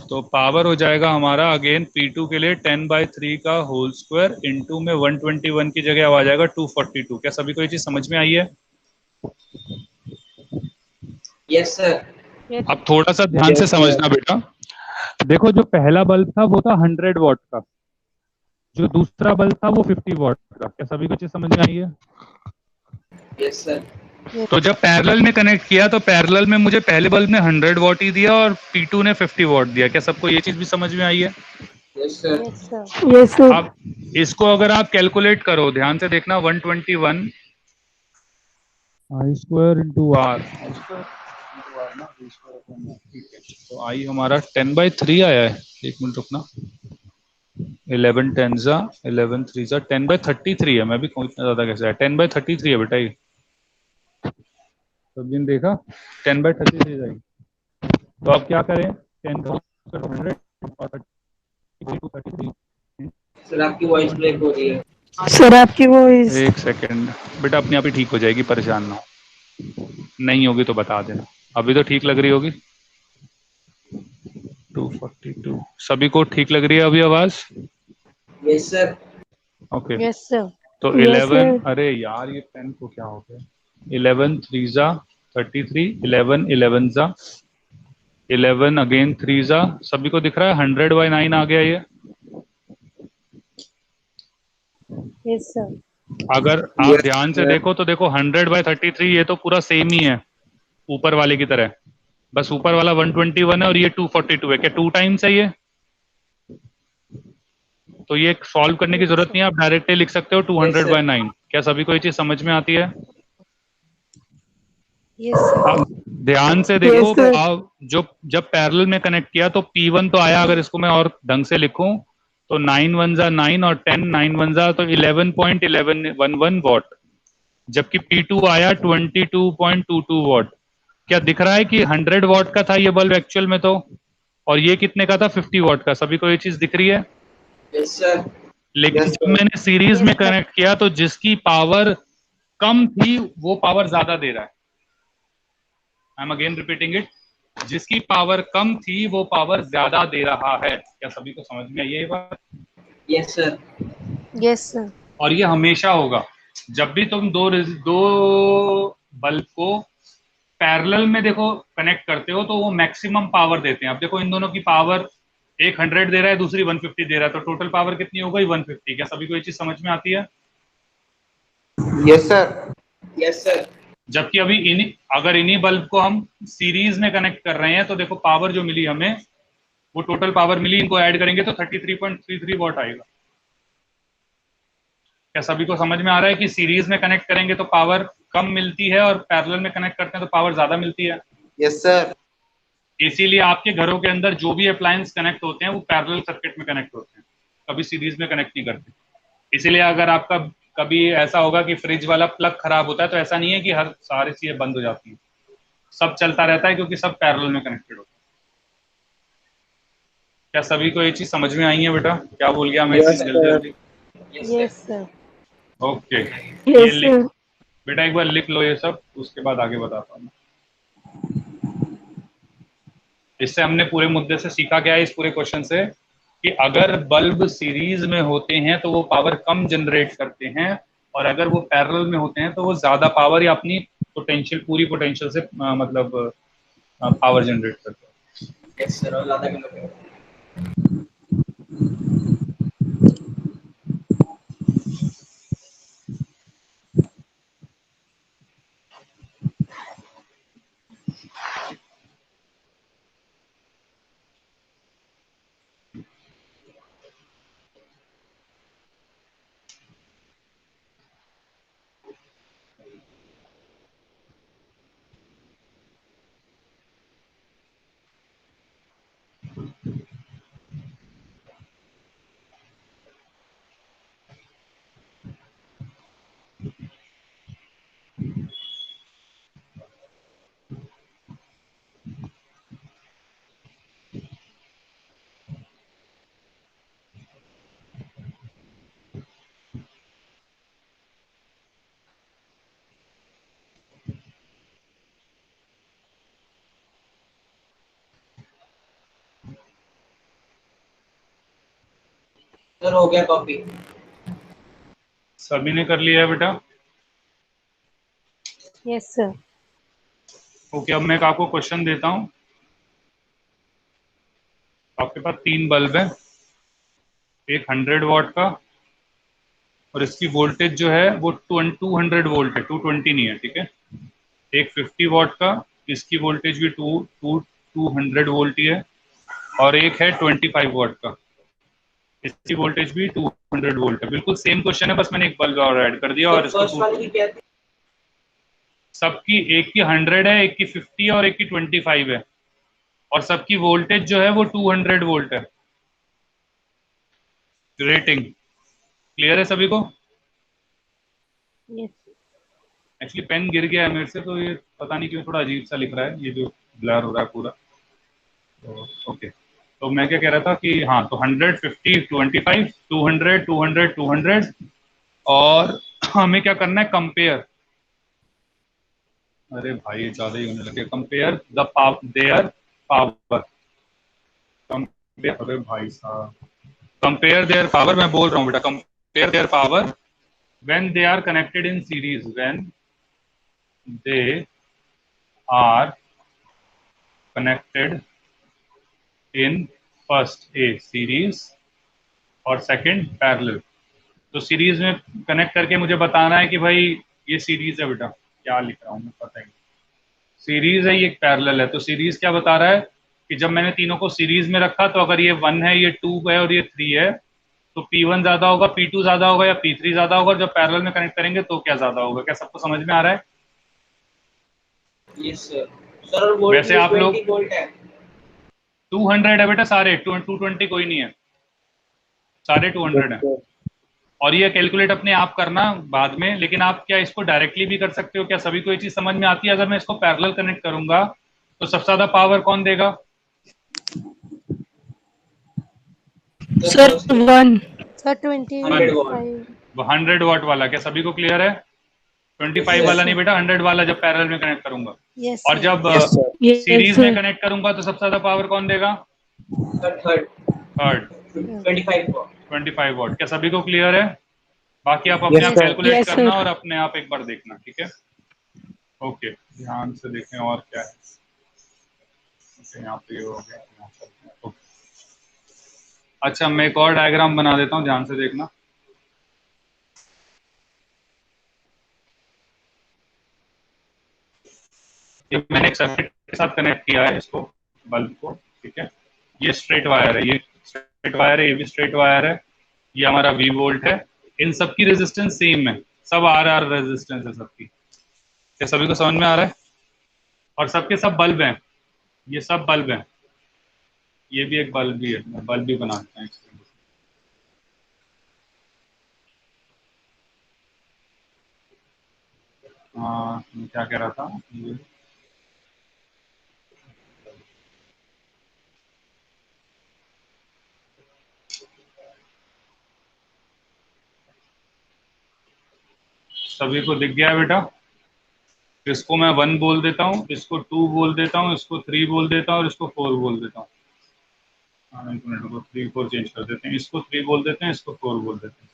तो पावर हो जाएगा हमारा अगेन P2 के लिए 10/3 का होल स्क्वायर इंटू में 121 की जगह अब आ जाएगा 242। क्या सभी को ये चीज समझ में आई है?
Yes sir.
अब थोड़ा सा ध्यान से
Yes, sir.
समझना बेटा। देखो, जो पहला बल्ब था वो था 100 वॉट का, जो दूसरा बल्ब था वो 50 वॉट का। क्या सभी को चीज समझ में आई है?
Yes sir.
तो जब पैरेलल में कनेक्ट किया तो पैरेलल में मुझे पहले बल्ब ने 100 वॉट ही दिया और P2 ने 50 वॉट दिया। क्या सबको ये चीज भी समझ में आई है?
Yes sir.
Yes sir. Yes sir.
अब इसको अगर आप कैलकुलेट करो, ध्यान से देखना, 121 आई स्क्वायर इंटू आर, ना V स्क्वायर अपॉन R, ठीक है। तो आई हमारा 10/3 आया है। एक मिनट रुकना, 11 10 जा 11 3 जा 10/33 है। मैं भी कहूँ इतना ज्यादा कैसे है, 10/33 है बेटा ये। सब दिन देखा 10/33 जाएगी। तो अब क्या करें, 10,100 और 33
सर आपकी वॉइस ब्रेक हो रही है।
सर आपकी वॉइस।
एक सेकेंड बेटा, अपने आप ही ठीक हो जाएगी, परेशान ना हो। नहीं होगी तो बता देना। अभी तो ठीक लग रही होगी। 242 सभी को ठीक लग रही है अभी आवाज?
Yes sir.
Okay.
Yes sir.
तो 11, अरे यार ये पेन को क्या हो गया, 11 3 जा 33, 11 11 जा 11 अगेन 3 जा, सभी को दिख रहा है 100/9 आ गया ये।
Yes sir.
अगर आप
Yes,
ध्यान से
sir.
देखो तो देखो 100/33 ये तो पूरा सेम ही है ऊपर वाले की तरह, बस ऊपर वाला 121 है और ये 242 है। क्या 2 टाइम्स है ये? तो ये सॉल्व करने की जरूरत नहीं है, आप डायरेक्टली लिख सकते हो
Yes, sir.
200/9। क्या सभी को ये चीज समझ में आती है?
Yes sir.
अब ध्यान से देखो, आप जो जब पैरेलल में कनेक्ट किया तो P1 तो आया, अगर इसको मैं और ढंग से लिखूं तो 9 1 जा 9 और 10 9 1 जा तो 11.1111 वॉट, जबकि P2 आया 22.22 वॉट। क्या दिख रहा है कि 100 वॉट का था ये बल्ब एक्चुअल में तो, और ये कितने का था, 50 वॉट का। सभी को ये चीज दिख रही है?
Yes, sir.
लेकिन
Yes,
जब
sir.
मैंने सीरीज में कनेक्ट किया तो जिसकी पावर कम थी वो पावर ज्यादा दे रहा है। I am again repeating it, जिसकी पावर कम थी वो पावर ज्यादा दे रहा है। क्या सभी को समझ में आई है ये बात?
Yes, sir.
Yes sir.
और ये हमेशा होगा। जब भी तुम दो बल्ब को पैरेलल में देखो कनेक्ट करते हो तो वो मैक्सिमम पावर देते हैं। अब देखो इन दोनों की पावर, एक 100 दे रहा है, दूसरी 150 दे रहा है, तो टोटल पावर कितनी हो गई, 150। क्या सभी को ये चीज समझ में आती है?
Yes, sir.
Yes, sir.
जबकि अभी अगर इन्हीं बल्ब को हम सीरीज में कनेक्ट कर रहे हैं तो देखो पावर जो मिली हमें, वो टोटल पावर मिली, इनको ऐड करेंगे तो 33.33 वॉट आएगा। क्या सभी को समझ में आ रहा है कि सीरीज में कनेक्ट करेंगे तो पावर कम मिलती है और पैरेलल में कनेक्ट करते हैं तो पावर ज्यादा मिलती है?
Yes, sir.
इसीलिए आपके घरों के अंदर जो भी अप्लायंस कनेक्ट होते हैं वो पैरेलल सर्किट में कनेक्ट होते हैं, कभी सीरीज में कनेक्ट नहीं करते। इसीलिए अगर आपका कभी ऐसा होगा कि फ्रिज वाला प्लग खराब होता है तो ऐसा नहीं है कि हर सारी चीजें बंद हो जाती हैं, सब चलता रहता है क्योंकि सब पैरेलल में कनेक्टेड होता है। क्या सभी को ये चीज समझ में आई है बेटा? क्या बोल गया मैं
Yes,
इतनी जल्दी
sir.
जल्दी?
Yes, sir.
Yes sir.
Okay, ये
यस
लिख
सर।
बेटा, एक बार लिख लो ये सब, उसके बाद आगे बताता हूँ। इससे हमने पूरे मुद्दे से सीखा क्या है, इस पूरे क्वेश्चन से, कि अगर बल्ब सीरीज में होते हैं तो वो पावर कम जनरेट करते हैं, और अगर वो पैरेलल में होते हैं तो वो ज्यादा पावर या अपनी पोटेंशियल, पूरी पोटेंशियल से मतलब पावर जनरेट करते हैं।
Yes, sir. और ज्यादा किलो। सर हो गया कॉपी।
सभी ने कर लिया है बेटा?
Yes sir.
ओके, अब मैं एक आपको क्वेश्चन देता हूँ। आपके पास 3 बल्ब है, एक 100 वॉट का, और इसकी वोल्टेज जो है वो 200 वोल्ट है, 220 नहीं है, ठीक है। एक 50 वॉट का, इसकी वोल्टेज भी 200 वोल्ट ही है, और एक है 25 वॉट का, इसकी वोल्टेज भी 200 वोल्ट है। बिल्कुल सेम क्वेश्चन है, बस मैंने एक बल्ब और ऐड कर दिया। और इसको
फर्स्ट वाले की क्या थी?
सबकी, एक की 100 है, एक की 50 है और एक की 25 है, और सबकी वोल्टेज जो है वो 200 वोल्ट है रेटिंग। क्लियर है सभी को?
यस।
एक्चुअली पेन गिर गया है मेरे से, तो ये पता नहीं क्यों थोड़ा अजीब सा लिख रहा है, ये जो ब्लर हो रहा है पूरा। तो ओके, तो मैं क्या कह रहा था कि हाँ, तो 100, 50, 25, 200, 200, 200, और हमें क्या करना है, कंपेयर। अरे भाई ज्यादा ही होने लगे। Compare the their power, compare, अरे भाई साहब, कंपेयर देयर पावर, मैं बोल रहा हूँ बेटा, compare their power when they are connected in series, when they are connected in first a series और सेकंड पैरेलल। तो सीरीज में कनेक्ट करके मुझे बताना है कि भाई ये सीरीज है बेटा, क्या लिख रहा हूँ मैं, पता ही, सीरीज है, ये एक पैरेलल है। तो सीरीज क्या बता रहा है कि जब मैंने तीनों को सीरीज में रखा, तो अगर ये 1 है, ये 2 है और ये 3 है, तो P1 ज्यादा होगा, P2 ज्यादा होगा या P3 ज्यादा होगा। और जब पैरेलल में कनेक्ट करेंगे तो क्या ज्यादा होगा? क्या सबको समझ में आ रहा है?
Yes sir. सर और वोल्ट
वैसे
भी
आप लोग
20 वोल्ट है।
200 है बेटा, सारे 220 कोई नहीं है, सारे 200 है। और ये कैलकुलेट अपने आप करना बाद में, लेकिन आप क्या इसको डायरेक्टली भी कर सकते हो? क्या सभी को ये चीज समझ में आती है? अगर मैं इसको पैरेलल कनेक्ट करूंगा तो सबसे ज्यादा पावर कौन देगा?
सर 1। Sir
100 what.
25।
वो 100 वॉट वाला, क्या सभी को क्लियर है? 25
यस
वाला नहीं
सर।
बेटा, 100 वाला जब पैरेलल में कनेक्ट करूंगा।
यस
और
सर।
जब
यस
सीरीज में
सर।
कनेक्ट करूंगा तो सबसे ज्यादा पावर कौन देगा?
Sir third
third,
25 what.
25 what. क्या सभी को क्लियर है? बाकी आप अपने
यस
आप
यस।
सर।
कैलकुलेट
यस
करना
सर।
और अपने आप एक बार देखना, ठीक है? ओके, ध्यान से देखें और क्या है। ओके, यहाँ पे ये हो गया, यहाँ चलते हैं। ओके, अच्छा मैं एक और डायग्राम बना देता हूँ, ध्यान से देखना। ये मैंने एक सर्किट के साथ कनेक्ट किया है इसको, बल्ब को, ठीक है। ये स्ट्रेट वायर है, ये स्ट्रेट वायर है, ये भी स्ट्रेट वायर है। ये हमारा V वोल्ट है। इन सबकी रेजिस्टेंस सेम है, सब R रेजिस्टेंस है सबकी। क्या सभी को समझ में आ रहा है? और सबके सब बल्ब हैं, ये सब बल्ब हैं। ये भी एक बल्ब भी है, बल्ब भी बनाते हैं इसके। मैं क्या कह रहा था, ये सभी को दिख गया है बेटा? इसको मैं 1 बोल देता हूँ, इसको 2 बोल देता हूँ, इसको 3 बोल देता हूँ और इसको 4 बोल देता हूँ। हाँ, एक मिनट को 3 4 चेंज कर देते हैं, इसको 3 बोल देते हैं, इसको 4 बोल देते हैं।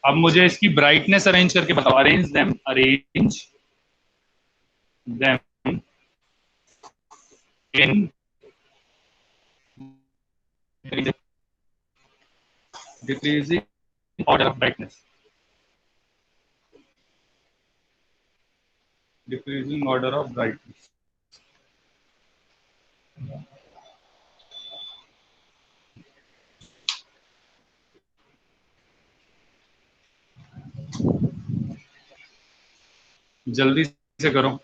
अब मुझे इसकी ब्राइटनेस अरेंज करके बताओ, arrange them in decreasing order of brightness, decreasing order of brightness। जल्दी से करो।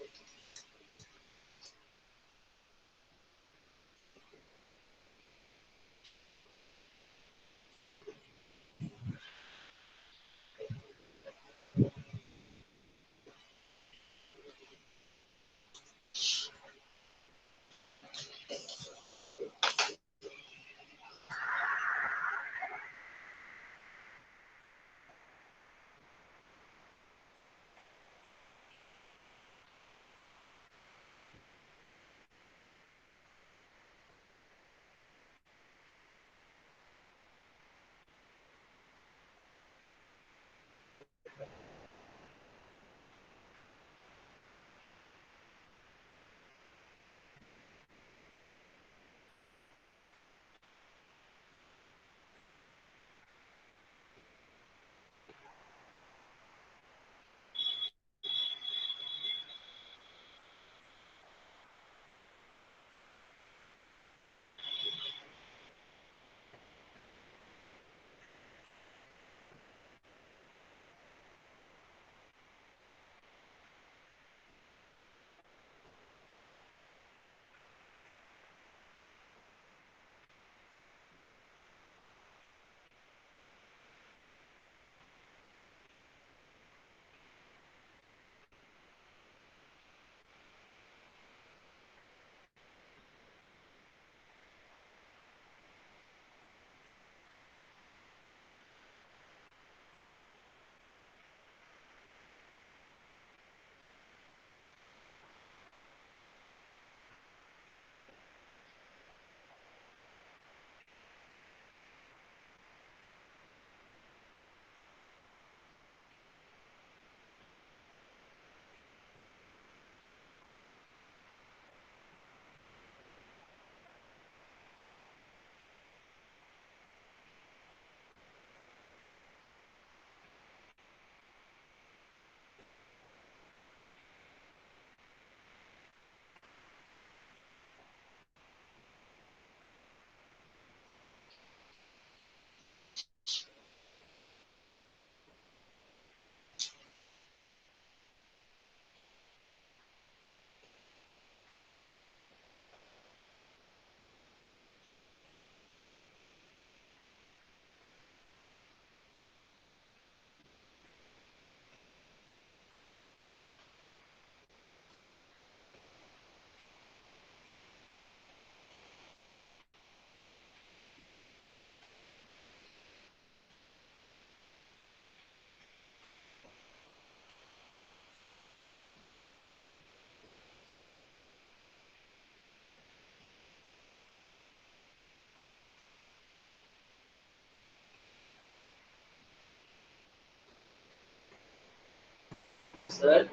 सर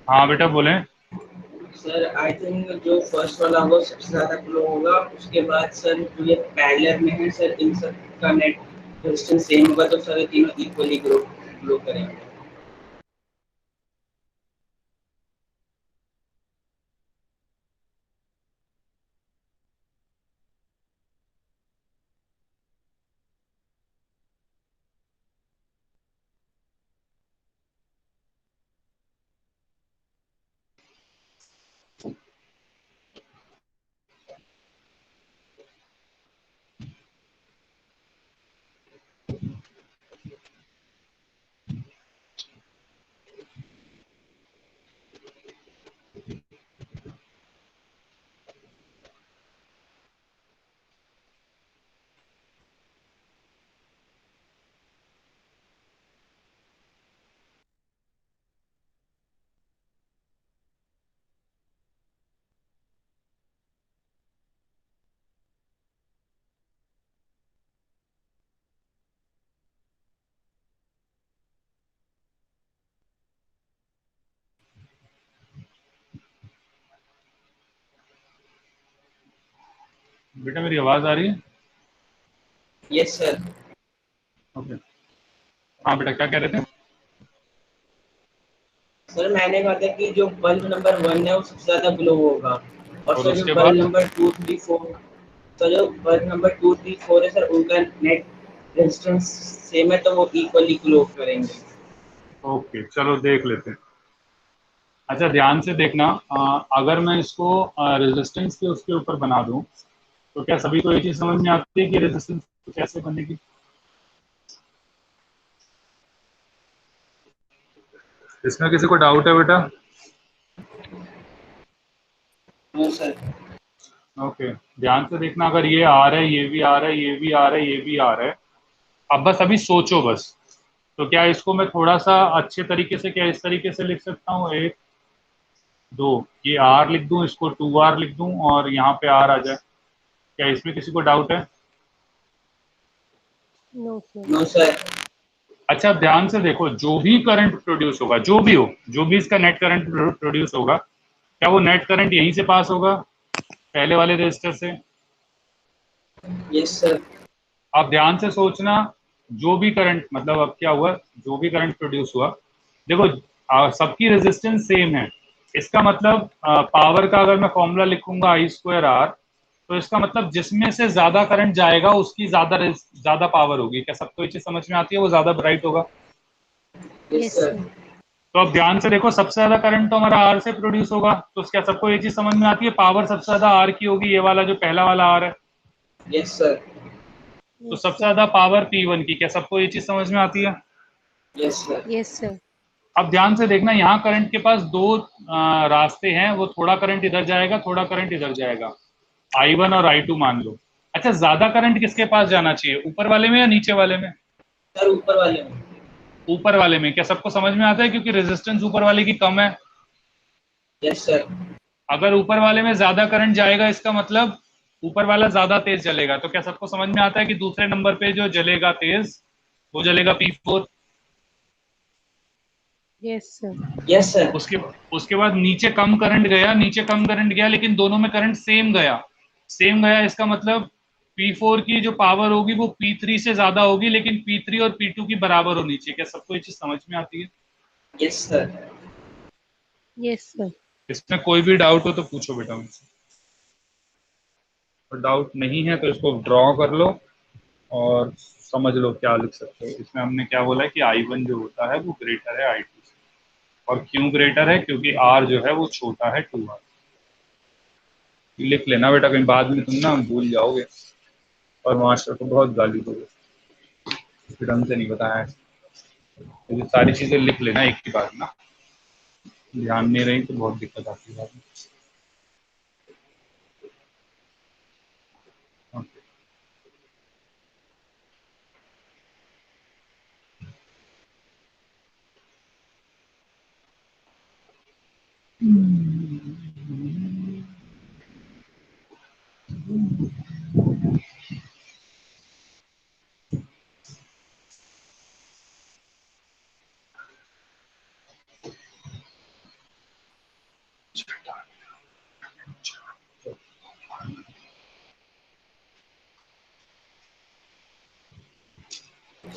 हाँ बेटा बोले।
सर आई थिंक जो फर्स्ट वाला होगा सबसे ज्यादा ग्लो होगा, उसके बाद सर जो ये पैरेलल में है सर, इन सब का नेट रेजिस्टेंस सेम होगा, तो सर ये तीनों इक्वली ग्लो ग्लो करेंगे।
बेटा मेरी आवाज आ रही है?
Yes sir.
ओके। हाँ बेटा क्या कह रहे थे?
सर मैंने कहा था कि जो बल्ब नंबर 1 है वो सबसे ज्यादा ग्लो होगा, और
और
सर जो
उसके
बल्ब
बाद?
नंबर 2 3 4, तो जो बल्ब नंबर 2 3 4 है सर, उनका नेट रेजिस्टेंस सेम है, तो वो इक्वली ग्लो करेंगे।
ओके चलो देख लेते हैं। अच्छा ध्यान से देखना, अगर मैं इसको रेजिस्टेंस के उसके ऊपर बना दूं तो क्या सभी को ये चीज समझ में आती है कि रेजिस्टेंस कैसे बनेगी? इसमें किसी को डाउट है बेटा?
No sir.
ओके ध्यान से देखना, अगर ये आ रहा है, ये भी आ रहा है, ये भी आ रहा है, ये भी आ रहा है, अब बस अभी सोचो बस। तो क्या इसको मैं थोड़ा सा अच्छे तरीके से क्या इस तरीके से लिख सकता हूँ, एक दो, ये आर लिख दूं, इसको 2R लिख दूं और यहाँ पे आर आ जाए? क्या इसमें किसी को डाउट है?
No sir.
No sir.
अच्छा अब ध्यान से देखो, जो भी करंट प्रोड्यूस होगा, जो भी हो, जो भी इसका नेट करंट प्रोड्यूस होगा, क्या वो नेट करंट यहीं से पास होगा, पहले वाले रेजिस्टर से?
Yes sir.
आप ध्यान से सोचना, जो भी करंट, मतलब अब क्या हुआ, जो भी करंट प्रोड्यूस हुआ, देखो सबकी रेजिस्टेंस सेम है। इसका मतलब पावर का अगर मैं फॉर्मूला लिखूंगा I²R, तो इसका मतलब जिसमें से ज्यादा करंट जाएगा उसकी ज्यादा पावर होगी। क्या सबको ये चीज समझ में आती है? वो ज्यादा ब्राइट होगा।
Yes
yes
sir.
सर।
तो अब ध्यान से देखो, सबसे ज्यादा करंट तो हमारा आर से प्रोड्यूस होगा, तो क्या सबको ये चीज समझ में आती है? पावर सबसे ज्यादा आर की होगी, ये वाला जो पहला वाला आर है।
Yes sir.
तो
यस
सबसे
सर।
ज्यादा पावर P1 की, क्या सबको ये चीज समझ में आती है?
Yes sir.
Yes sir.
अब ध्यान से देखना, यहाँ करंट के पास दो रास्ते हैं, वो थोड़ा करंट इधर जाएगा, थोड़ा करंट इधर जाएगा, I1 और I2 मान लो। अच्छा ज्यादा करंट किसके पास जाना चाहिए, ऊपर वाले में या नीचे वाले में?
सर ऊपर वाले में।
ऊपर वाले में। क्या सबको समझ में आता है? क्योंकि रेजिस्टेंस ऊपर वाले की कम है।
Yes sir.
अगर ऊपर वाले में ज्यादा करंट जाएगा, इसका मतलब ऊपर वाला ज्यादा तेज जलेगा। तो क्या सबको समझ में आता है कि दूसरे नंबर पे जो जलेगा तेज, वो जलेगा P4?
Yes sir.
Yes sir.
उसके उसके बाद नीचे कम करंट गया, नीचे कम करंट गया, लेकिन दोनों में करंट सेम गया, सेम गया, इसका मतलब P4 की जो पावर होगी वो P3 से ज्यादा होगी, लेकिन P3 और P2 की बराबर होनी चाहिए। क्या सबको ये चीज समझ में आती है?
Yes sir.
Yes sir.
इसमें कोई भी डाउट हो तो पूछो बेटा मुझसे, और डाउट नहीं है तो इसको ड्रॉ कर लो और समझ लो क्या लिख सकते हो। इसमें हमने क्या बोला है कि I1 जो होता है वो ग्रेटर है I2 से। और क्यों ग्रेटर है? क्योंकि R जो है वो छोटा है 2R। लिख लेना बेटा, कहीं बाद में तुम ना भूल जाओगे और मास्टर को बहुत गाली दोगे कि ढंग से नहीं बताया है। तो ये सारी चीजें लिख लेना एक ही बार ना, ध्यान नहीं रही तो बहुत दिक्कत आती है बाद में। ओके।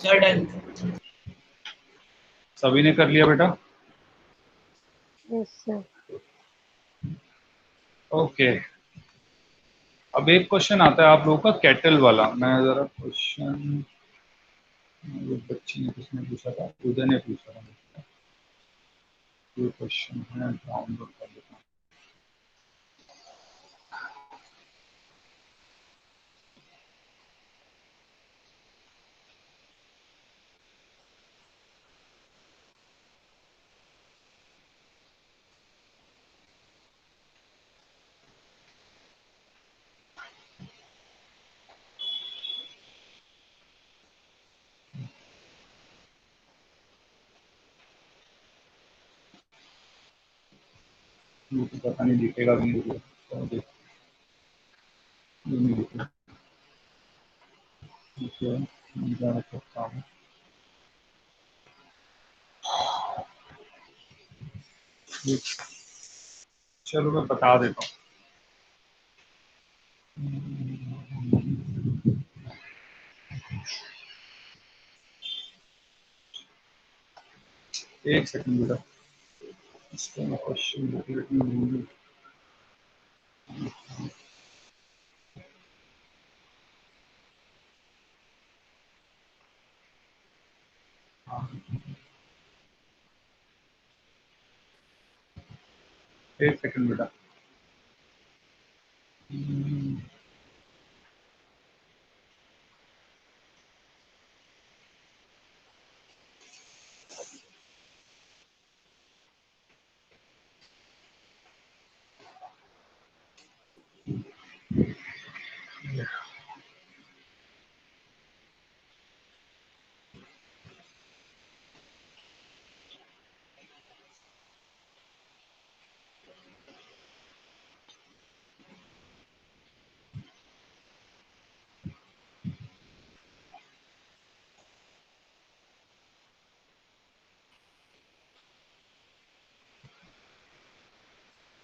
Sir done.
सभी ने कर लिया बेटा?
Yes sir.
ओके, अब एक क्वेश्चन आता है आप लोगों का केटल वाला। मैं जरा क्वेश्चन, ये बच्ची ने किसने पूछा था, उदय ने पूछा था। ये क्वेश्चन है, डाउनलोड कर लेता हूँ। ये तो पता नहीं दिखेगा भी नहीं दिखेगा, तो देख, ये नहीं दिखेगा। ओके, मैं जा सकता हूँ। चलो मैं बता देता हूँ। एक सेकंड बेटा, इसका मैं क्वेश्चन एक सेकंड बेटा।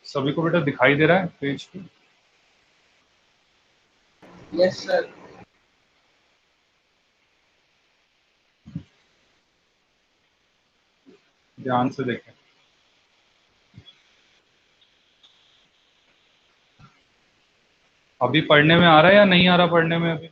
सभी को बेटा दिखाई दे रहा है पेज पे?
Yes sir.
ध्यान से देखें। अभी पढ़ने में आ रहा है या नहीं आ रहा पढ़ने में अभी?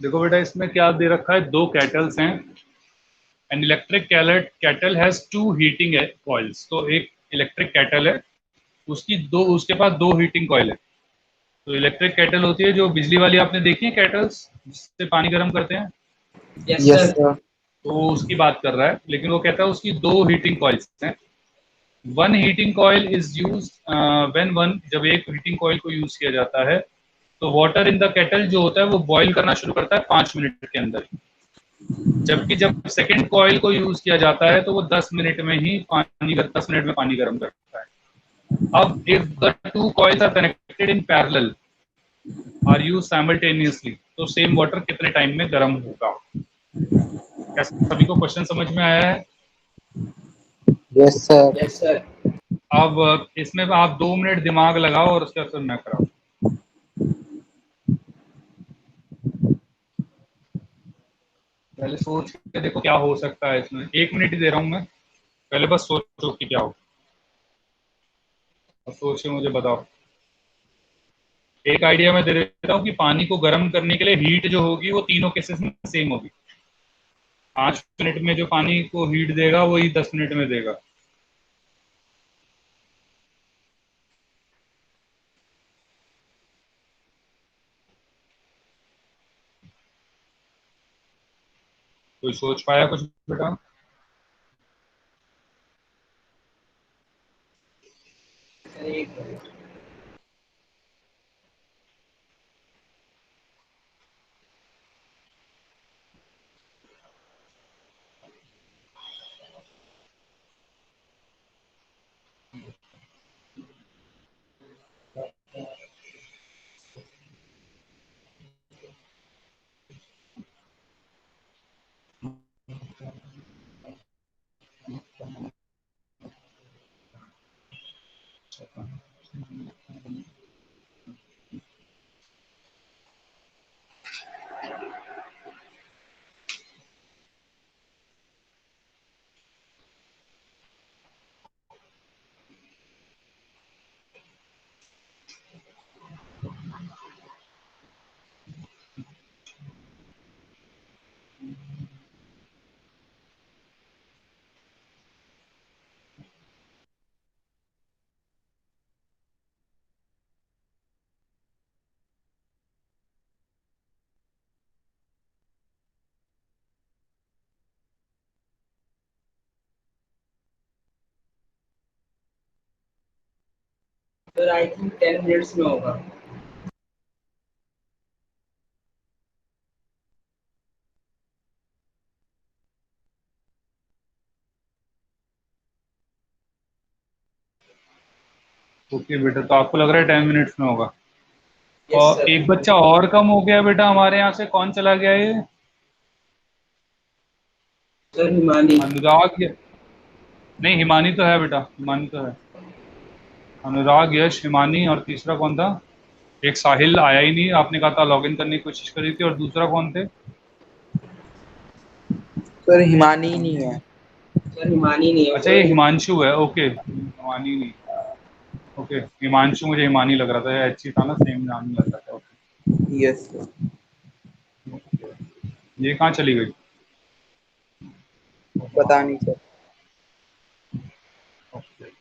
देखो बेटा, इसमें क्या दे रखा है, दो कैटल्स हैं। An electric kettle has two heating coils. तो एक इलेक्ट्रिक कैटल है, उसकी दो, उसके पास दो हीटिंग कॉइल है। तो इलेक्ट्रिक कैटल होती है जो बिजली वाली, आपने देखी है कैटल्स जिससे पानी गर्म करते हैं,
यस
Yes,
सर।
sir.
तो वो उसकी बात कर रहा है। लेकिन वो कहता है उसकी दो हीटिंग कॉइल्स हैं। One heating coil is use when one, जब एक हीटिंग कॉइल को यूज किया जाता है तो वाटर इन द केटल जो होता है वो बॉईल करना शुरू करता है 5 मिनट के अंदर। जबकि जब सेकंड कॉइल को यूज किया जाता है तो वो 10 मिनट में ही पानी, 10 मिनट में पानी गर्म करता है। अब if the two coils are connected in parallel are use simultaneously, तो सेम वाटर कितने टाइम में गर्म होगा? क्या सभी को क्वेश्चन समझ में आया है?
Yes, sir.
Yes sir.
अब इसमें आप 2 मिनट दिमाग लगाओ और उसके बाद मैं कराओ। पहले सोच के देखो क्या हो सकता है इसमें। 1 मिनट ही दे रहा हूं मैं, पहले बस सोचो कि क्या हो। अब सोच के मुझे बताओ। एक आइडिया मैं दे देता हूँ कि पानी को गर्म करने के लिए हीट जो होगी वो तीनों केसेस में सेम होगी। 5 मिनट में जो पानी को हीट देगा वही 10 मिनट में देगा। कोई सोच पाया कुछ बेटा?
सर एक minute. Sir I think 10 minutes में होगा।
ओके बेटा, तो आपको लग रहा है 10 मिनट्स में होगा।
यस
और
सर।
एक बच्चा और कम हो गया बेटा हमारे यहाँ से, कौन चला गया ये?
सर हिमानी।
अनुराग नहीं, हिमानी तो है बेटा, हिमानी तो है। अनुराग, यश, हिमानी, और तीसरा कौन था? एक साहिल आया ही नहीं, आपने कहा था लॉगिन करने की कोशिश करी थी, और दूसरा कौन थे?
सर हिमानी ही नहीं है।
सर हिमानी नहीं है
अच्छा, ये हिमांशु है। ओके, हिमानी नहीं। ओके, हिमांशु मुझे हिमानी लग रहा था, अच्छी था ना, सेम नाम ही लग रहा था। Okay,
yes sir.
ये कहाँ चली गई?
पता नहीं सर।
ओके,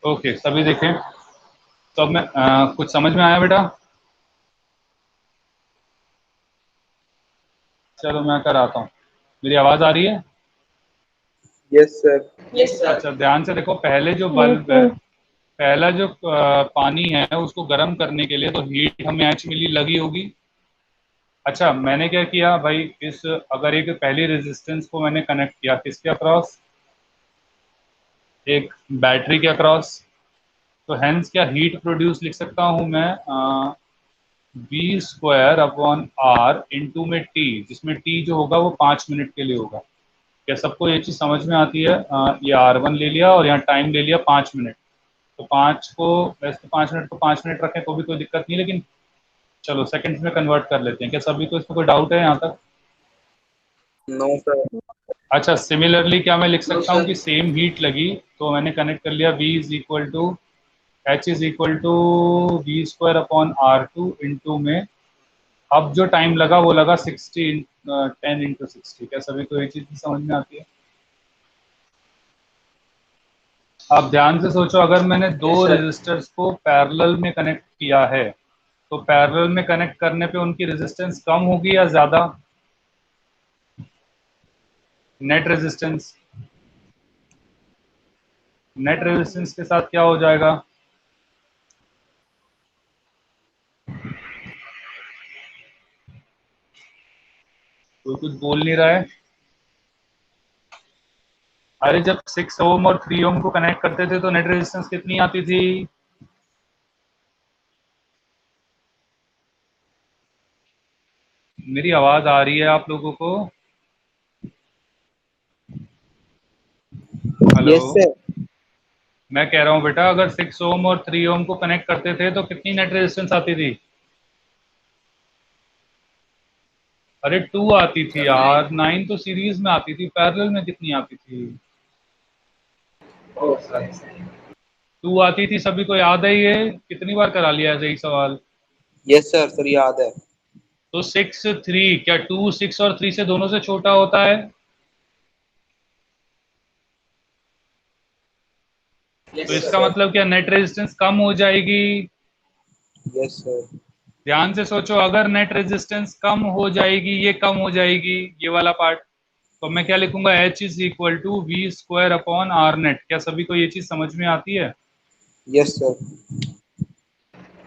ओके, सभी देखें। तो अब मैं कुछ समझ में आया बेटा? चलो मैं कराता हूँ। मेरी आवाज आ रही है?
Yes sir.
Yes sir.
अच्छा, ध्यान से देखो, पहले जो
यस
बल्ब है,
सर।
पहला जो पानी है उसको गर्म करने के लिए तो हीट हमें एच मिली लगी होगी। अच्छा, मैंने क्या किया भाई, इस अगर एक पहली रेजिस्टेंस को मैंने कनेक्ट किया किसके अक्रॉस? एक बैटरी के अक्रॉस। तो हेंस क्या हीट प्रोड्यूस लिख सकता हूं मैं, B square upon R into में टी, जिसमें टी जो होगा वो 5 मिनट के लिए होगा। क्या सबको ये चीज़ समझ में आती है? ये R1 ले लिया और यहाँ टाइम ले लिया 5 मिनट। तो 5 को, वैसे तो 5 मिनट को 5 मिनट रखें तो भी कोई दिक्कत नहीं, लेकिन चलो सेकंड्स में कन्वर्ट कर लेते हैं। क्या सभी को इसमें कोई डाउट है यहाँ तक?
No sir.
अच्छा, सिमिलरली क्या मैं लिख
नो
सकता हूँ
सर।
कि सेम हीट लगी, तो मैंने कनेक्ट कर लिया V is equal to H is equal to V square upon R2 into में, अब जो टाइम लगा वो लगा 60 10 × 60। क्या सभी को ये चीज़ समझ में आती है? आप ध्यान से सोचो, अगर मैंने दो
यस सर।
रेजिस्टर्स को पैरेलल में कनेक्ट किया है, तो पैरेलल में कनेक्ट करने पे उनकी रेजिस्टेंस कम होगी या ज़्यादा? नेट रेजिस्टेंस, नेट रेजिस्टेंस के साथ क्या हो जाएगा? कोई कुछ बोल नहीं रहा है। अरे जब 6 ओम और 3 ओम को कनेक्ट करते थे तो नेट रेजिस्टेंस कितनी आती थी? मेरी आवाज आ रही है आप लोगों को? Hello,
yes sir.
मैं कह रहा हूँ बेटा, अगर 6 ओम और 3 ओम को कनेक्ट करते थे तो कितनी नेट रेजिस्टेंस आती थी? अरे 2 आती थी यार, 9 तो सीरीज में आती थी, पैरेलल में कितनी आती थी?
Oh sorry.
2 आती थी, सभी को याद है ये? कितनी बार करा लिया ऐसे ही सवाल?
यस सर, सर याद है।
तो 6 3, क्या 2 6 और 3 से दोनों से छोटा होता है? तो
यस
इसका
सर।
मतलब क्या नेट रेजिस्टेंस कम हो जाएगी?
Yes sir.
ध्यान से सोचो, अगर नेट रेजिस्टेंस कम हो जाएगी, ये कम हो जाएगी, ये वाला पार्ट, तो मैं क्या लिखूंगा? H is equal to V square upon R net. क्या सभी को ये चीज समझ में आती है?
Yes sir.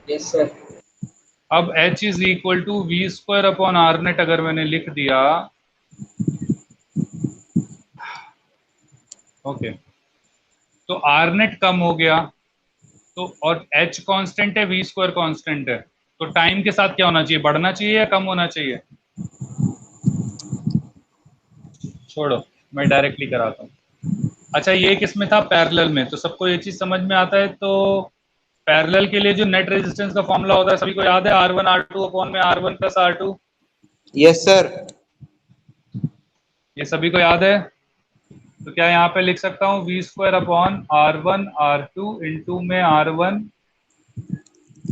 Yes sir.
अब H is equal to V square upon R net अगर मैंने लिख दिया, ओके, तो आर नेट कम हो गया, तो और H कांस्टेंट है, वी स्क्वायर कांस्टेंट है, तो टाइम के साथ क्या होना चाहिए? बढ़ना चाहिए या कम होना चाहिए? छोड़ो, मैं डायरेक्टली कराता हूँ। अच्छा, ये किस में था? पैरेलल में। तो सबको ये चीज समझ में आता है। तो पैरेलल के लिए जो नेट रेजिस्टेंस का फॉर्मूला होता है सभी को याद है, R1 R2 अपॉन में R1 plus R2।
Yes sir.
ये सभी को याद है। तो क्या यहाँ पे लिख सकता हूँ V square upon R1 R2 into में R1,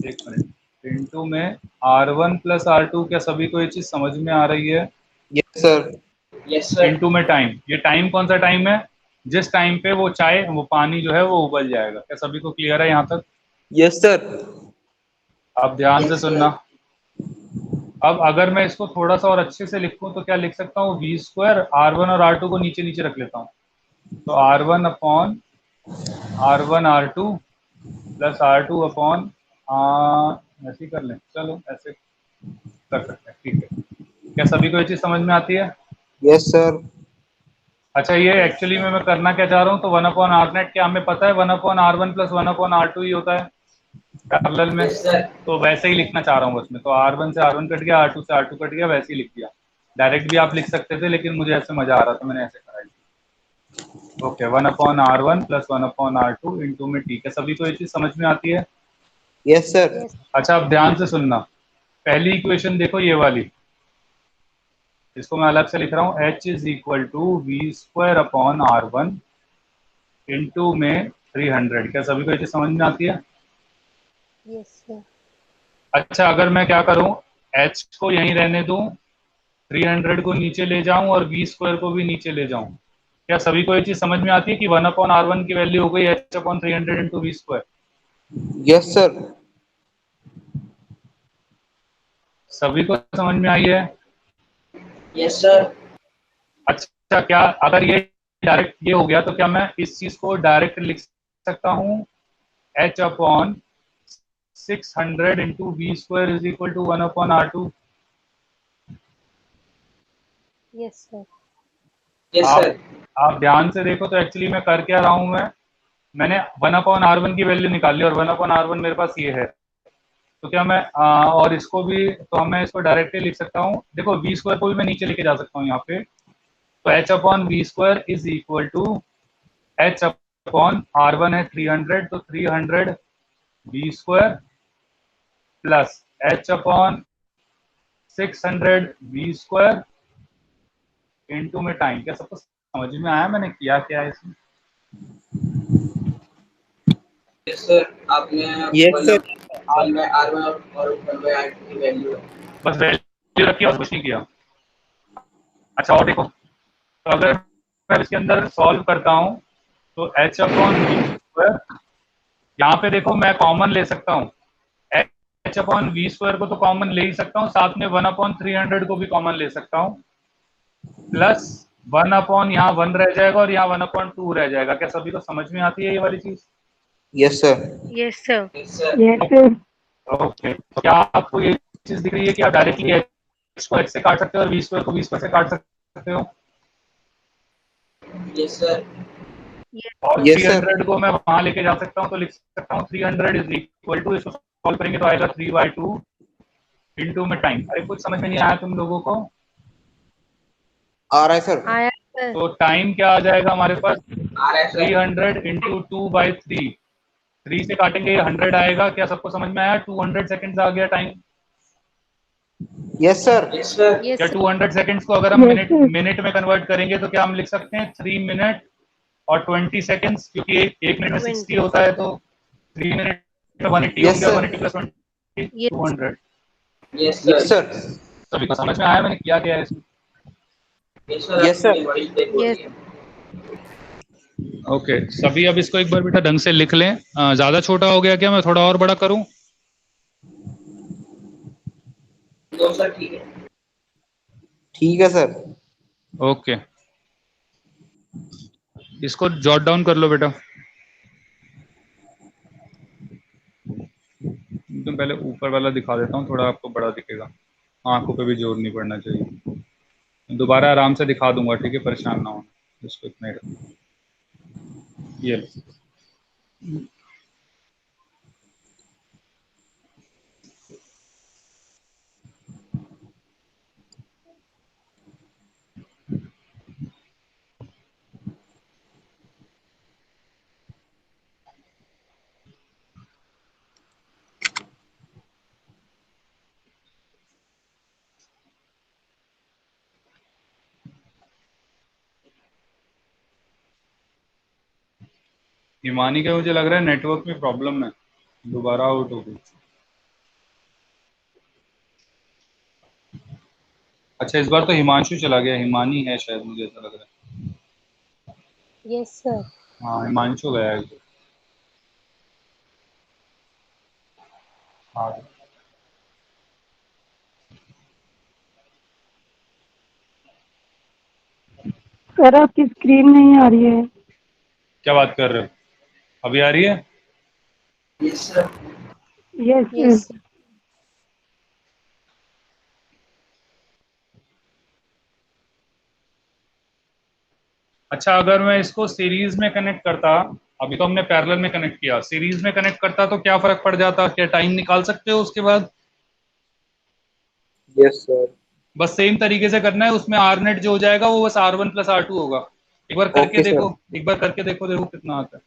एक मिनट, इंटू में R1 प्लस R2। क्या सभी को ये चीज समझ में आ रही है?
Yes sir.
Yes sir.
Into में टाइम। ये टाइम कौन सा टाइम है? जिस टाइम पे वो चाय, वो पानी जो है वो उबल जाएगा। क्या सभी को क्लियर है यहाँ तक?
Yes sir.
आप ध्यान से
यस
सुनना।
सर।
अब अगर मैं इसको थोड़ा सा और अच्छे से लिखूं तो क्या लिख सकता हूँ? V स्क्वायर, R1 और R2 को नीचे नीचे रख लेता हूँ। तो R1 upon R1 R2 plus R2 upon, ऐसे ही कर लें, चलो ऐसे कर सकते हैं, ठीक है। क्या सभी को ये चीज समझ में आती है?
Yes sir.
अच्छा, ये
यस
एक्चुअली में
सर।
मैं करना क्या चाह रहा हूँ, तो 1 अपॉन आर नेट क्या हमें पता है? 1 upon R1 plus 1 upon R2 ही होता है पैरेलल में।
Yes sir.
तो वैसे ही लिखना चाह रहा हूँ उसमें। तो R1 से R1 कट गया, R2 से R2 कट गया, वैसे ही लिख दिया। डायरेक्ट भी आप लिख सकते थे, लेकिन मुझे ऐसे मजा आ रहा था, मैंने ऐसे कराई। Okay, 1 upon R1 plus 1 upon R2 into में, ठीक है। सभी को ये चीज समझ में आती है?
Yes sir.
यस।
अच्छा, अब ध्यान से सुनना। पहली इक्वेशन देखो, ये वाली, इसको मैं अलग से लिख रहा हूँ। H is equal to V square upon R1 into में 300। क्या सभी को ये चीज समझ में आती है?
Yes sir.
अच्छा, अगर मैं क्या करूं, H को यहीं रहने दूं, 300 को नीचे ले जाऊं और V स्क्वायर को भी नीचे ले जाऊं, क्या सभी को ये चीज समझ में आती है कि 1 अपॉन R1 की वैल्यू हो गई H upon 300 into V square?
Yes sir.
सभी को समझ में आई है?
Yes sir.
अच्छा, क्या अगर ये डायरेक्ट ये हो गया तो क्या मैं इस चीज को डायरेक्ट लिख सकता हूँ? H upon 600 into V square is equal to 1 upon R2।
Yes sir.
Yes
आप
सर।
आप ध्यान से देखो तो एक्चुअली मैं कर क्या रहा हूं, मैंने 1 अपॉन R1 की वैल्यू निकाली और 1 अपॉन R1 मेरे पास ये है। तो क्या मैं और इसको भी, तो मैं इसको डायरेक्टली लिख सकता हूँ। देखो, वी स्क्वायर को भी मैं नीचे लेके जा सकता हूँ यहाँ पे। तो H upon V square is equal to H upon R1 है 300, तो 300 V square plus H upon 600 V square into में टाइम। क्या सबको समझ में आया मैंने किया क्या है इसमें?
Yes sir. आपने
yes sir.
One by R1 और 1/R2 की वैल्यू।
बस वैल्यू रखी और कुछ नहीं किया। अच्छा, और देखो, तो अगर मैं इसके अंदर सॉल्व करता हूँ तो H अपॉन वी स्क्वायर, यहाँ पे देखो मैं कॉमन ले सकता हूँ। H अपॉन वी स्क्वायर को तो कॉमन ले ही सकता हूँ, साथ में 1 अपॉन 300 को भी कॉमन ले सकता हूँ, प्लस 1 अपॉन यहाँ 1 रह जाएगा और यहाँ 1 अपॉन 2 रह जाएगा। क्या सभी को समझ में आती है ये वाली चीज?
Yes sir.
Yes sir.
Yes sir.
Yes sir.
Okay, तो क्या आपको ये चीज दिख रही है कि आप डायरेक्टली H को H से काट सकते हो और वी स्क्वायर को वी स्क्वायर से काट सकते हो?
Yes sir.
और
यस सर।
300 को मैं वहां लेके जा सकता हूँ, तो लिख सकता हूँ 300 इज इक्वल टू, इसको सॉल्व करेंगे तो आएगा 3/2 इंटू में टाइम। अरे कुछ समझ में नहीं आया तुम लोगों को?
आ रहा है सर।
आया सर।
तो टाइम क्या आ जाएगा हमारे पास?
आ रहा है सर।
300 इंटू 2/3। 3 से काटेंगे 100 आएगा। क्या सबको समझ में आया? 200 सेकेंड्स आ गया time.
Yes sir.
Yes sir.
Yes
क्या
सर।
200 सेकेंड्स को अगर हम मिनट में कन्वर्ट करेंगे तो क्या हम लिख सकते हैं 3 मिनट और 20 सेकेंड्स? क्योंकि एक मिनट में 60
20।
होता है, तो 3 मिनट में 180
यस
होंगे और
sir.
180 plus 20
yes.
200।
Yes
yes
sir.
Sir.
सभी को समझ में आया मैंने क्या किया है इसमें?
Yes sir.
यस
आपने
सर।
बड़ी देर बोल
यस।
दिया।
ओके, सभी अब इसको एक बार बेटा ढंग से लिख लें। ज्यादा छोटा हो गया क्या? मैं थोड़ा और बड़ा करूं?
दो सर, ठीक है।
ठीक है सर।
ओके, इसको जॉट डाउन कर लो बेटा। तुम पहले ऊपर वाला दिखा देता हूँ, थोड़ा आपको बड़ा दिखेगा, आंखों पे भी जोर नहीं पड़ना चाहिए। दोबारा आराम से दिखा दूंगा, ठीक है, परेशान ना हो। इसको इतना ही रखो। ये लो। हिमानी का मुझे लग रहा है नेटवर्क में प्रॉब्लम है, दोबारा आउट हो गई। अच्छा इस बार तो हिमांशु चला गया, हिमानी है शायद, मुझे ऐसा लग रहा है।
Yes sir.
हाँ हिमांशु गया है। हाँ
सर आपकी स्क्रीन नहीं आ रही है।
क्या बात कर रहे हो, अभी आ रही है?
Yes sir.
Yes sir.
Yes.
अच्छा अगर मैं इसको सीरीज में कनेक्ट करता, अभी तो हमने पैरेलल में कनेक्ट किया, सीरीज में कनेक्ट करता तो क्या फर्क पड़ जाता, क्या टाइम निकाल सकते हो उसके बाद?
Yes sir.
बस सेम तरीके से करना है, उसमें आर नेट जो हो जाएगा वो बस R1 + R2 होगा। एक बार करके
ओके सर।
देखो, एक बार करके देखो, देखो कितना आता है।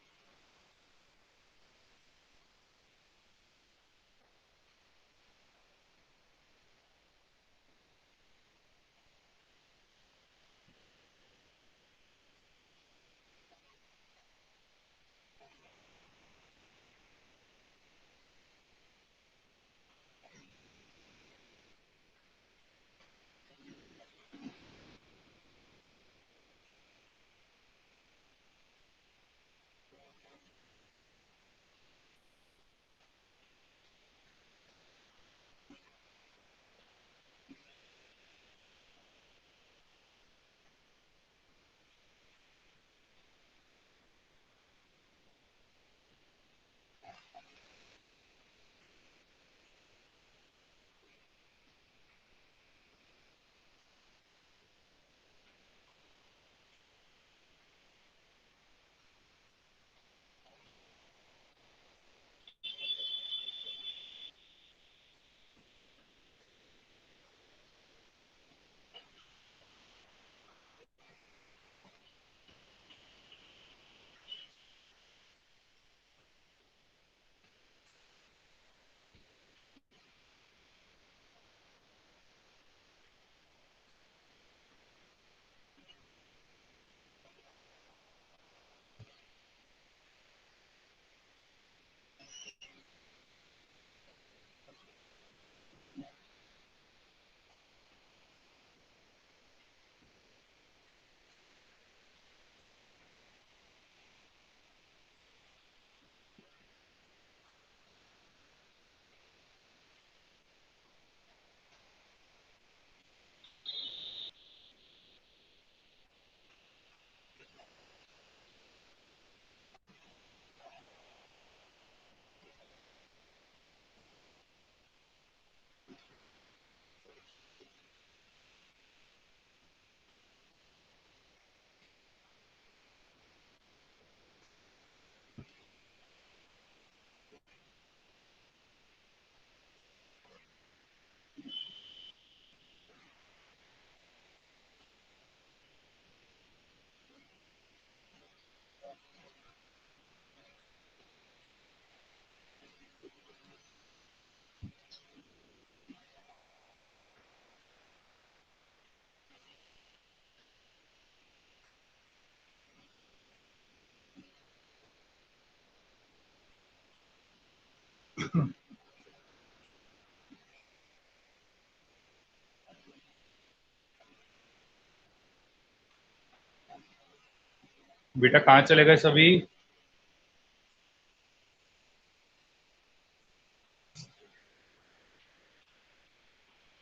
बेटा कहाँ चले गए सभी?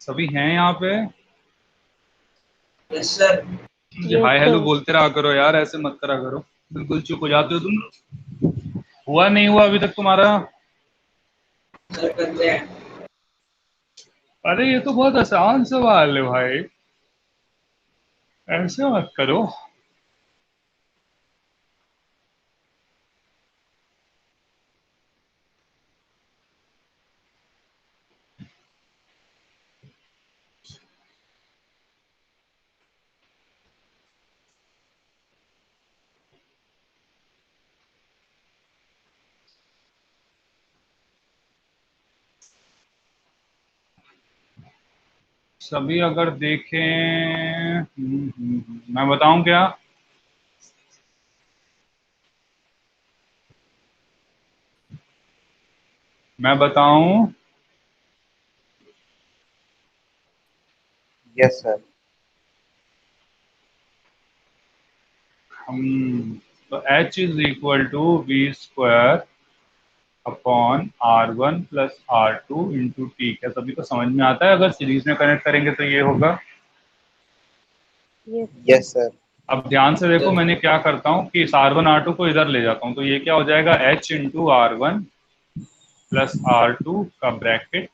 सभी हैं यहाँ पे?
Yes sir.
मुझे
यस
हाय हेलो
सर।
बोलते रहा करो यार, ऐसे मत करा करो, बिल्कुल चुप हो जाते हो तुम। हुआ नहीं हुआ अभी तक तुम्हारा?
सर करते हैं।
अरे ये तो बहुत आसान सवाल है भाई, ऐसे मत करो। सभी अगर देखें, मैं बताऊं क्या? मैं बताऊं?
Yes sir.
हम तो H is equal to V square upon R1 plus R2 into T. क्या सभी को समझ में आता है? अगर सीरीज में कनेक्ट करेंगे तो ये होगा।
Yes
yes sir.
अब ध्यान से देखो, मैंने क्या करता हूँ कि इस R1 R2 को इधर ले जाता हूँ, तो ये क्या हो जाएगा, H into R1 plus R2 का bracket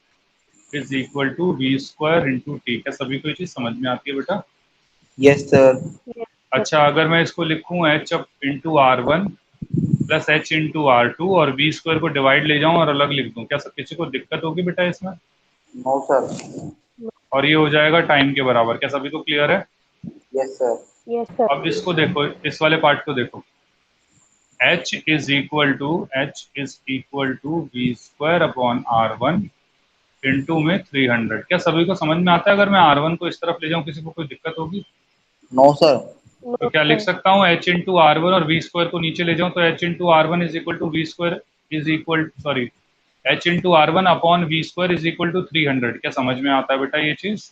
is equal to V square into T. क्या सभी को ये चीज समझ में आती है बेटा?
Yes sir.
अच्छा, अगर मैं इसको लिखूं H into R1 plus H into R2 और वी स्क्वायर को डिवाइड ले जाऊं और अलग लिख दूं, क्या सब किसी को दिक्कत होगी बेटा इसमें?
No sir.
और ये हो जाएगा टाइम के बराबर। क्या सभी को क्लियर है?
Yes sir.
Yes sir.
अब इसको देखो, इस वाले पार्ट को देखो। H is equal to V square upon R1 into में 300। क्या सभी को समझ में आता है? अगर मैं R1 को इस तरफ ले जाऊं, किसी को कोई दिक्कत होगी?
No sir.
तो क्या लिख सकता हूँ, H इंटू R1 और वी स्क्वायर को नीचे ले जाऊं तो H into R1 is equal to V square is equal sorry H into R1 upon V square is equal to 300। क्या समझ में आता है बेटा ये चीज?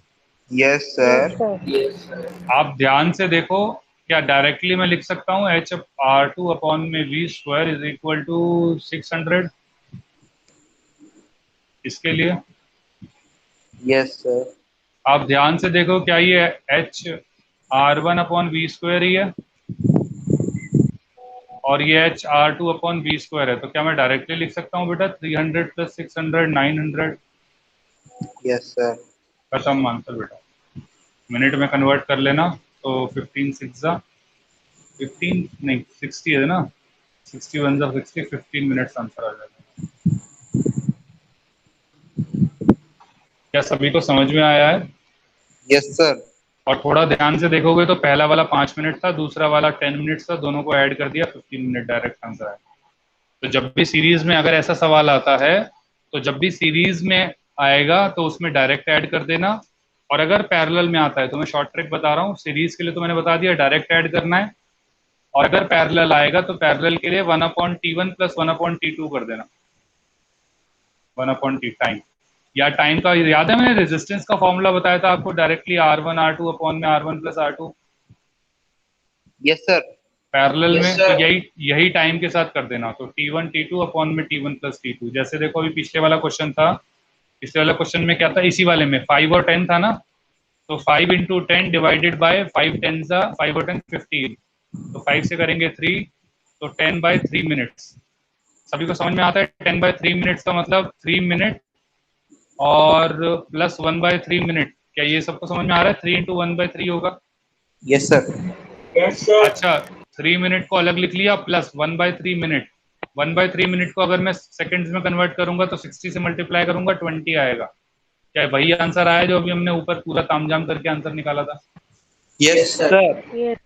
Yes
yes
sir.
Sir.
Yes sir.
आप ध्यान से देखो, क्या डायरेक्टली मैं लिख सकता हूँ HR2 अपॉन में V square is equal to 600 इसके लिए?
Yes sir.
आप ध्यान से देखो, क्या ये HR1 अपॉन वी स्क्वायर ही है और ये HR2 अपॉन वी स्क्वायर है, तो क्या मैं डायरेक्टली लिख सकता हूँ बेटा 300 प्लस 600 900?
Yes sir.
खत्म आंसर बेटा। मिनट में कन्वर्ट कर लेना, तो 15 सिक्स 15 नहीं 60 है ना, 61 60, 15 मिनट्स आंसर आ जाएगा। क्या सभी को समझ में आया है?
Yes sir.
और थोड़ा ध्यान से देखोगे तो पहला वाला 5 मिनट था, दूसरा वाला 10 मिनट्स था, दोनों को ऐड कर दिया 15 मिनट, डायरेक्ट आंसर आया। तो जब भी सीरीज में अगर ऐसा सवाल आता है, तो जब भी सीरीज में आएगा तो उसमें डायरेक्ट ऐड कर देना। और अगर पैरेलल में आता है, तो मैं शॉर्ट ट्रिक बता रहा हूँ, सीरीज के लिए तो मैंने बता दिया डायरेक्ट ऐड करना है, और अगर पैरेलल आएगा तो पैरेलल के लिए 1/T1 प्लस 1/T2 कर देना। 1/T टाइम, या टाइम का याद है, मैंने रेजिस्टेंस का फॉर्मूला बताया था आपको, डायरेक्टली R1 R2 अपॉन में R1 plus R2
yes sir.
Parallel
Yes,
में।
sir.
तो यही यही टाइम के साथ कर देना, तो T1 T2 अपॉन में T1 प्लस T2। जैसे देखो अभी पिछले वाला क्वेश्चन था, पिछले वाला क्वेश्चन में क्या था, इसी वाले में 5 और 10 था ना, तो 5 इंटू 10 डिवाइडेड बाय 5 और 10 15, तो 5 से करेंगे 3, तो 10/3 मिनट्स। सभी को समझ में आता है? 10/3 मिनट्स का मतलब 3 मिनट और प्लस 1/3 मिनट। क्या ये सबको समझ में आ रहा है? 3 इंटू 1/3 होगा।
Yes sir.
Yes sir.
अच्छा, 3 मिनट को अलग लिख लिया, प्लस 1/3 मिनट। 1/3 मिनट को अगर मैं सेकंड्स में कन्वर्ट करूंगा तो 60 से मल्टीप्लाई करूंगा, 20 आएगा। क्या वही आंसर आया जो अभी हमने ऊपर पूरा तामझाम करके आंसर निकाला था?
Yes sir.
यस।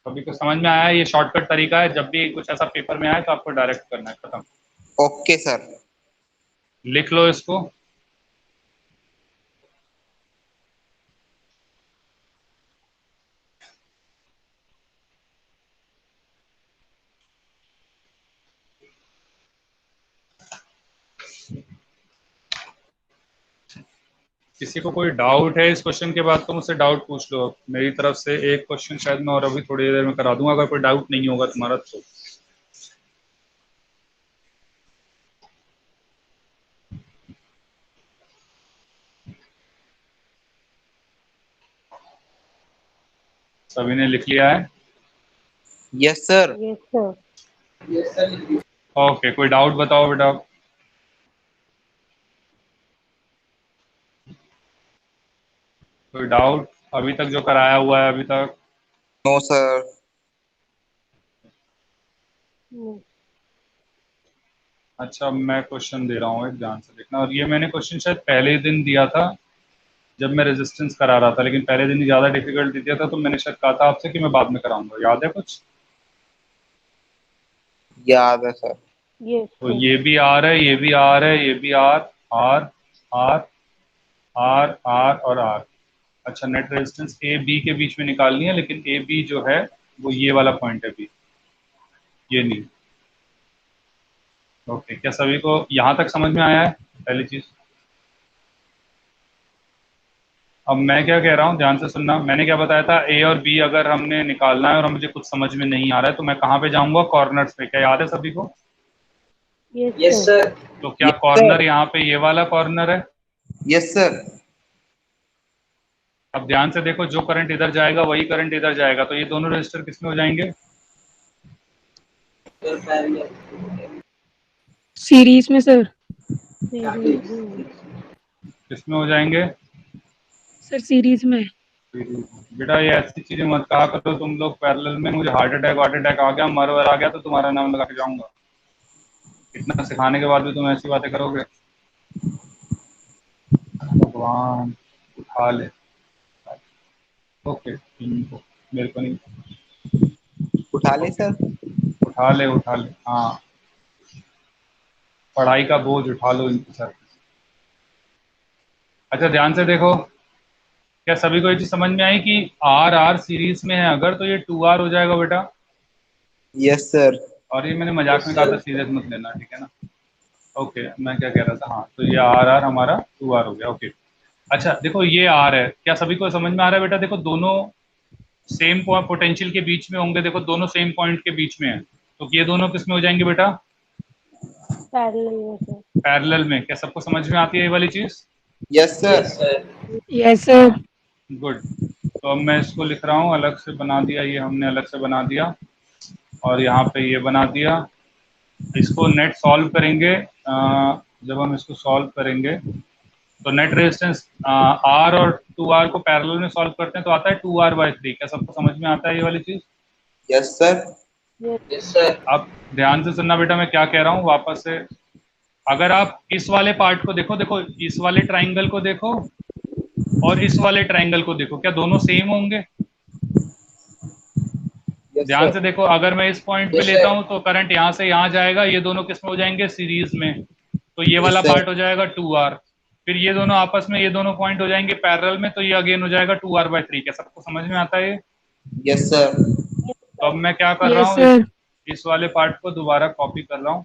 अभी को समझ में आया? ये शॉर्टकट तरीका है, जब भी कुछ ऐसा पेपर में आए तो आपको डायरेक्ट करना है, खत्म।
Okay sir.
लिख लो इसको। किसी को कोई डाउट है इस क्वेश्चन के बाद तो मुझसे डाउट पूछ लो। मेरी तरफ से एक क्वेश्चन शायद मैं और अभी थोड़ी देर में करा दूंगा, अगर कोई डाउट नहीं होगा तुम्हारा तो। सभी ने लिख लिया है?
Yes sir.
Yes sir.
Yes sir.
Okay, कोई डाउट बताओ बेटा। कोई डाउट अभी तक जो कराया हुआ है अभी तक?
No sir.
अच्छा, मैं क्वेश्चन दे रहा हूँ, एक ध्यान से देखना। और ये मैंने क्वेश्चन शायद पहले ही दिन दिया था जब मैं रेजिस्टेंस करा रहा था, लेकिन पहले दिन ही ज़्यादा डिफिकल्ट दिया था, तो मैंने शायद कहा था आपसे कि मैं बाद में कराऊंगा। याद है कुछ?
याद है सर।
यस
तो
सर।
ये भी आर है, ये भी आर है, ये भी R, R R R R और आर। अच्छा, नेट रेजिस्टेंस ए बी के बीच में निकालनी है, लेकिन ए बी जो है वो ये वाला पॉइंट है बी, ये नहीं। ओके, क्या सभी को यहाँ तक समझ में आया है पहली चीज? अब मैं क्या कह रहा हूँ, ध्यान से सुनना। मैंने क्या बताया था, ए और बी अगर हमने निकालना है और मुझे कुछ समझ में नहीं आ रहा है तो मैं कहाँ पे जाऊंगा? कॉर्नर्स पे। क्या याद है सभी को?
Yes
yes
sir.
सर।
तो क्या
Yes,
कॉर्नर
sir.
यहाँ पे ये वाला कॉर्नर है?
Yes, sir.
अब ध्यान से देखो, जो करंट इधर जाएगा वही करंट इधर जाएगा, तो ये दोनों रेजिस्टर किसमें हो जाएंगे?
Sir parallel.
सीरीज में सर।
सीरीज में।
किसमें हो जाएंगे?
सर सीरीज में।
बेटा ये ऐसी चीजें मत कहा करो तुम लोग पैरेलल में, मुझे हार्ट अटैक आ गया, मर आ गया तो तुम्हारा नाम लगा के जाऊंगा। इतना सिखाने के बाद भी तुम ऐसी बातें करोगे? भगवान, उठा ले। ओके, मेरे को नहीं।
उठा ले
ओके,
सर।
उठा ले, हाँ। पढ़ाई का बोझ उठा लो इनके सर। अच्छा ध्यान से देखो, क्या सभी को ये चीज समझ में आई कि आर आर सीरीज में है अगर तो ये 2R हो जाएगा बेटा?
Yes, sir.
और ये मैंने मजाक
यस
में कहा था,
सर।
सीरियस मत लेना, ठीक है ना? ओके, मैं क्या कह रहा था, हाँ, तो ये आर आर हमारा 2R हो गया। ओके, अच्छा देखो ये आर है, क्या सभी को समझ में आ रहा है बेटा? देखो दोनों सेम पोटेंशियल के बीच में होंगे, देखो दोनों सेम पॉइंट के बीच में है, तो ये दोनों किस में हो जाएंगे बेटा?
पैरेलल में सर।
पैरेलल में। क्या सबको समझ में आती है ये वाली चीज?
Yes, sir.
Yes sir.
Yes sir.
हाँ, गुड। तो अब मैं इसको लिख रहा हूँ, अलग से बना दिया, ये हमने अलग से बना दिया, और यहाँ पे ये बना दिया। इसको नेट सॉल्व करेंगे, जब हम इसको सॉल्व करेंगे तो नेट रेजिस्टेंस आर और 2R को पैरेलल में सॉल्व करते हैं तो आता है 2R/3। क्या सबको समझ में आता है ये वाली चीज?
Yes, sir.
Yes sir.
अब ध्यान से सुनना बेटा, मैं क्या कह रहा हूँ वापस से। अगर आप इस वाले पार्ट को देखो, देखो इस वाले ट्राइंगल को देखो और इस वाले ट्राइंगल को देखो, क्या दोनों सेम होंगे?
Yes,
ध्यान
sir.
से देखो, अगर मैं इस पॉइंट पे
यस
लेता
सर।
हूं तो करंट यहां से यहां जाएगा, ये दोनों किस में हो जाएंगे? सीरीज में। तो ये वाला
Yes, sir.
पार्ट हो जाएगा 2R। फिर ये दोनों आपस में, ये दोनों पॉइंट हो जाएंगे पैरेलल में, तो ये अगेन हो जाएगा 2R/3। क्या सबको समझ में आता है ये?
Yes, sir.
तो अब मैं क्या कर रहा
यस
हूँ,
सर।
इस वाले पार्ट को दोबारा कॉपी कर रहा हूँ,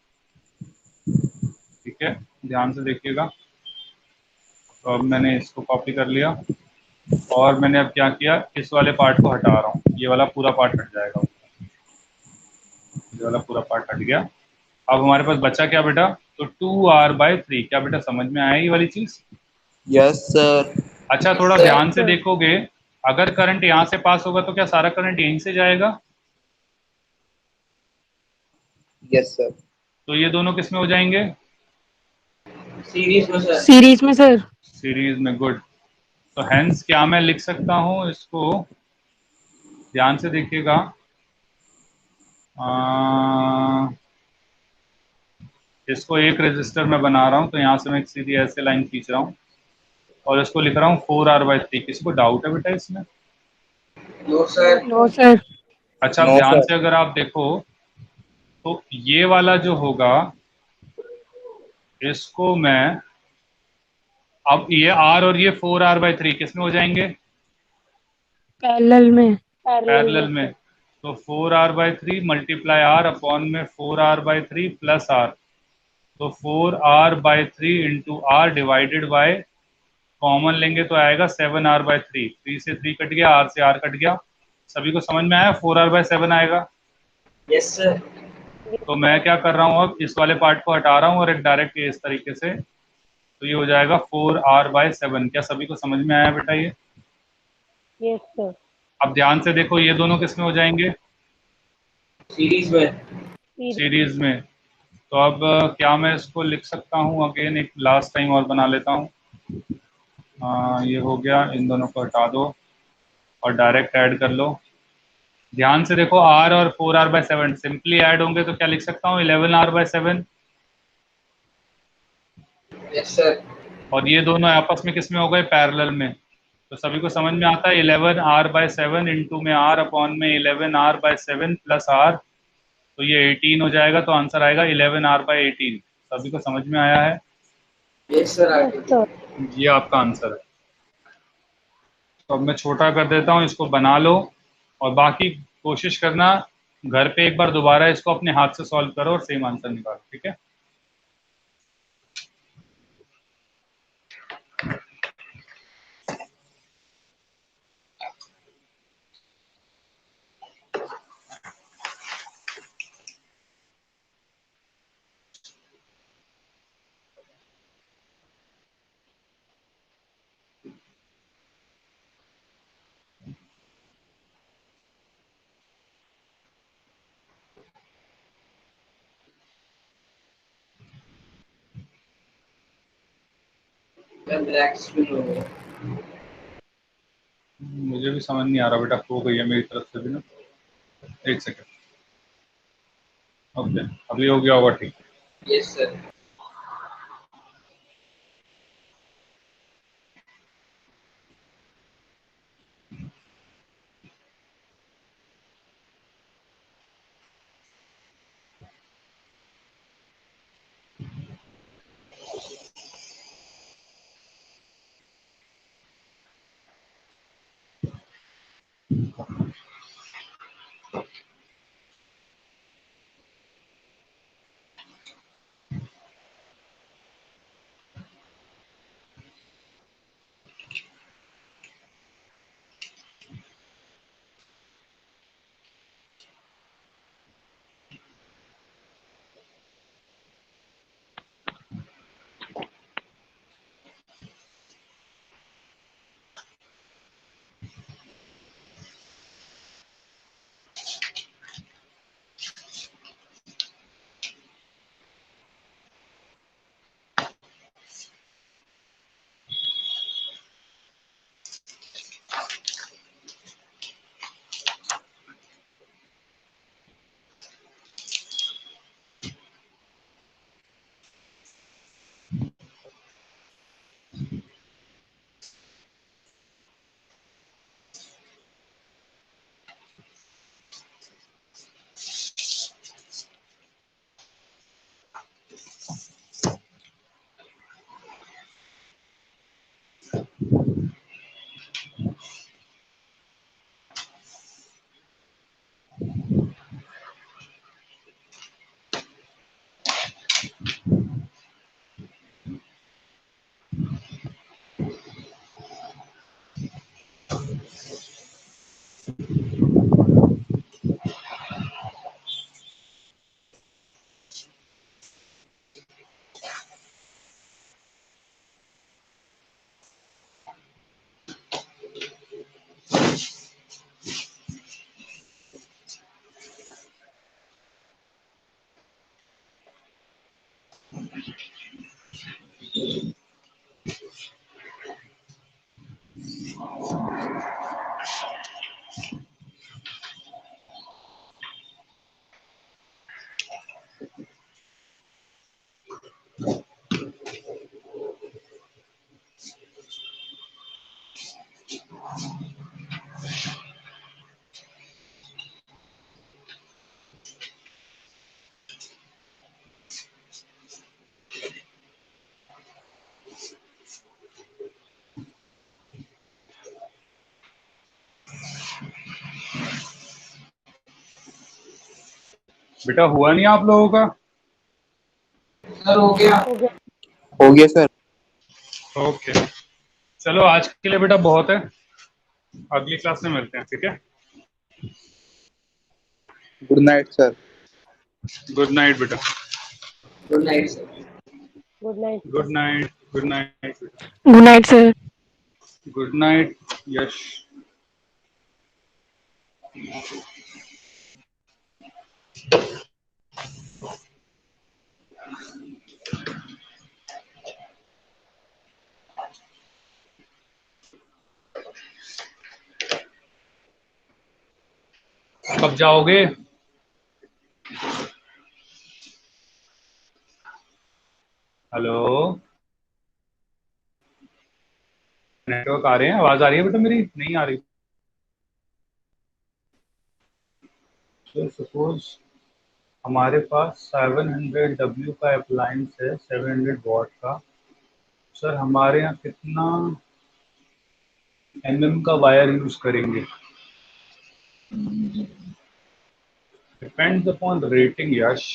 ठीक है? ध्यान से देखिएगा। तो अब मैंने इसको कॉपी कर लिया और मैंने अब क्या किया, इस वाले पार्ट को हटा रहा हूँ, ये वाला पूरा पार्ट हट जाएगा, ये वाला पूरा पार्ट हट गया। अब हमारे पास बचा क्या बेटा? तो 2R/3। क्या बेटा समझ में आया ये वाली चीज?
Yes, sir.
अच्छा,
यस
थोड़ा
सर।
ध्यान से देखोगे, अगर करंट यहाँ से पास होगा तो क्या सारा करंट यहीं से जाएगा?
Yes, sir.
तो ये दोनों किस में हो जाएंगे?
सीरीज में सर।
सीरीज में सर।
सीरीज में, गुड। तो हेंस क्या मैं लिख सकता हूँ इसको, ध्यान से देखिएगा, इसको एक रेजिस्टर में बना रहा हूँ, तो यहाँ से मैं एक सीधी ऐसे लाइन खींच रहा हूँ और इसको लिख रहा हूँ 4R/3। किसी को डाउट है बेटा इसमें?
No sir.
No sir.
अच्छा, अब
No,
ध्यान
sir.
से अगर आप देखो तो ये वाला जो होगा, इसको मैं, अब ये R और ये 4R/3 किस में हो जाएंगे?
पैरेलल में।
पैरेलल
पैरेलल
में
में।
सर।
तो 4R/3 मल्टीप्लाई R अपॉन में 4R/3 प्लस R, तो 4R/3 into R divided by, common लेंगे तो आएगा 7R/3। 3 से 3 कट गया, R से R कट गया। सभी को समझ में आया? 4R/7 आएगा।
Yes sir.
तो मैं क्या कर रहा हूँ, अब इस वाले पार्ट को हटा रहा हूँ और एक डायरेक्ट इस तरीके से, तो ये हो जाएगा 4R/7। क्या सभी को समझ में आया बेटा ये?
Yes sir.
अब ध्यान से देखो, ये दोनों किस में हो जाएंगे?
सीरीज में।
सीरीज में। तो अब क्या मैं इसको लिख सकता हूँ, अगेन एक लास्ट टाइम और बना लेता हूँ। ये हो गया, इन दोनों को हटा दो और डायरेक्ट ऐड कर लो। ध्यान से देखो, R और 4R/7 सिंपली ऐड होंगे तो क्या लिख सकता हूँ? 11R/7।
Yes sir.
और ये दोनों आपस में किस में हो गए? पैरेलल में। तो सभी को समझ में आता है? 11R/7 इंटू में R अपॉन में 11R/7 प्लस R, तो ये 18 हो जाएगा, तो आंसर आएगा 11R/18। सभी को समझ में आया है?
यस सर
यस
आगे।
सर।
ये आपका आंसर है। तो अब मैं छोटा कर देता हूँ, इसको बना लो और बाकी कोशिश करना घर पे एक बार दोबारा इसको अपने हाथ से सॉल्व करो और सेम आंसर निकालो, ठीक है?
ब्लैक स्क्रीन हो गया।
मुझे भी समझ नहीं आ रहा बेटा, हो गई है मेरी तरफ से भी ना। एक सेकंड। ओके, अभी हो गया होगा ठीक।
Yes sir.
बेटा हुआ नहीं आप लोगों का?
सर हो गया।
हो गया।
हो गया सर।
ओके, चलो आज के लिए बेटा बहुत है, अगली क्लास में मिलते हैं, ठीक है?
Good night sir.
Good night बेटा।
Good night sir.
Good night sir.
Good night, good night,
good night sir.
Good night Yash. कब जाओगे? हेलो, नेटवर्क आ रहे हैं? आवाज आ रही है बेटा मेरी? नहीं आ रही? तो सपोज हमारे पास 700 W का अप्लायंस है, 700 वॉट का। सर हमारे यहाँ कितना का वायर यूज करेंगे? डिपेंड्स अपॉन रेटिंग यश।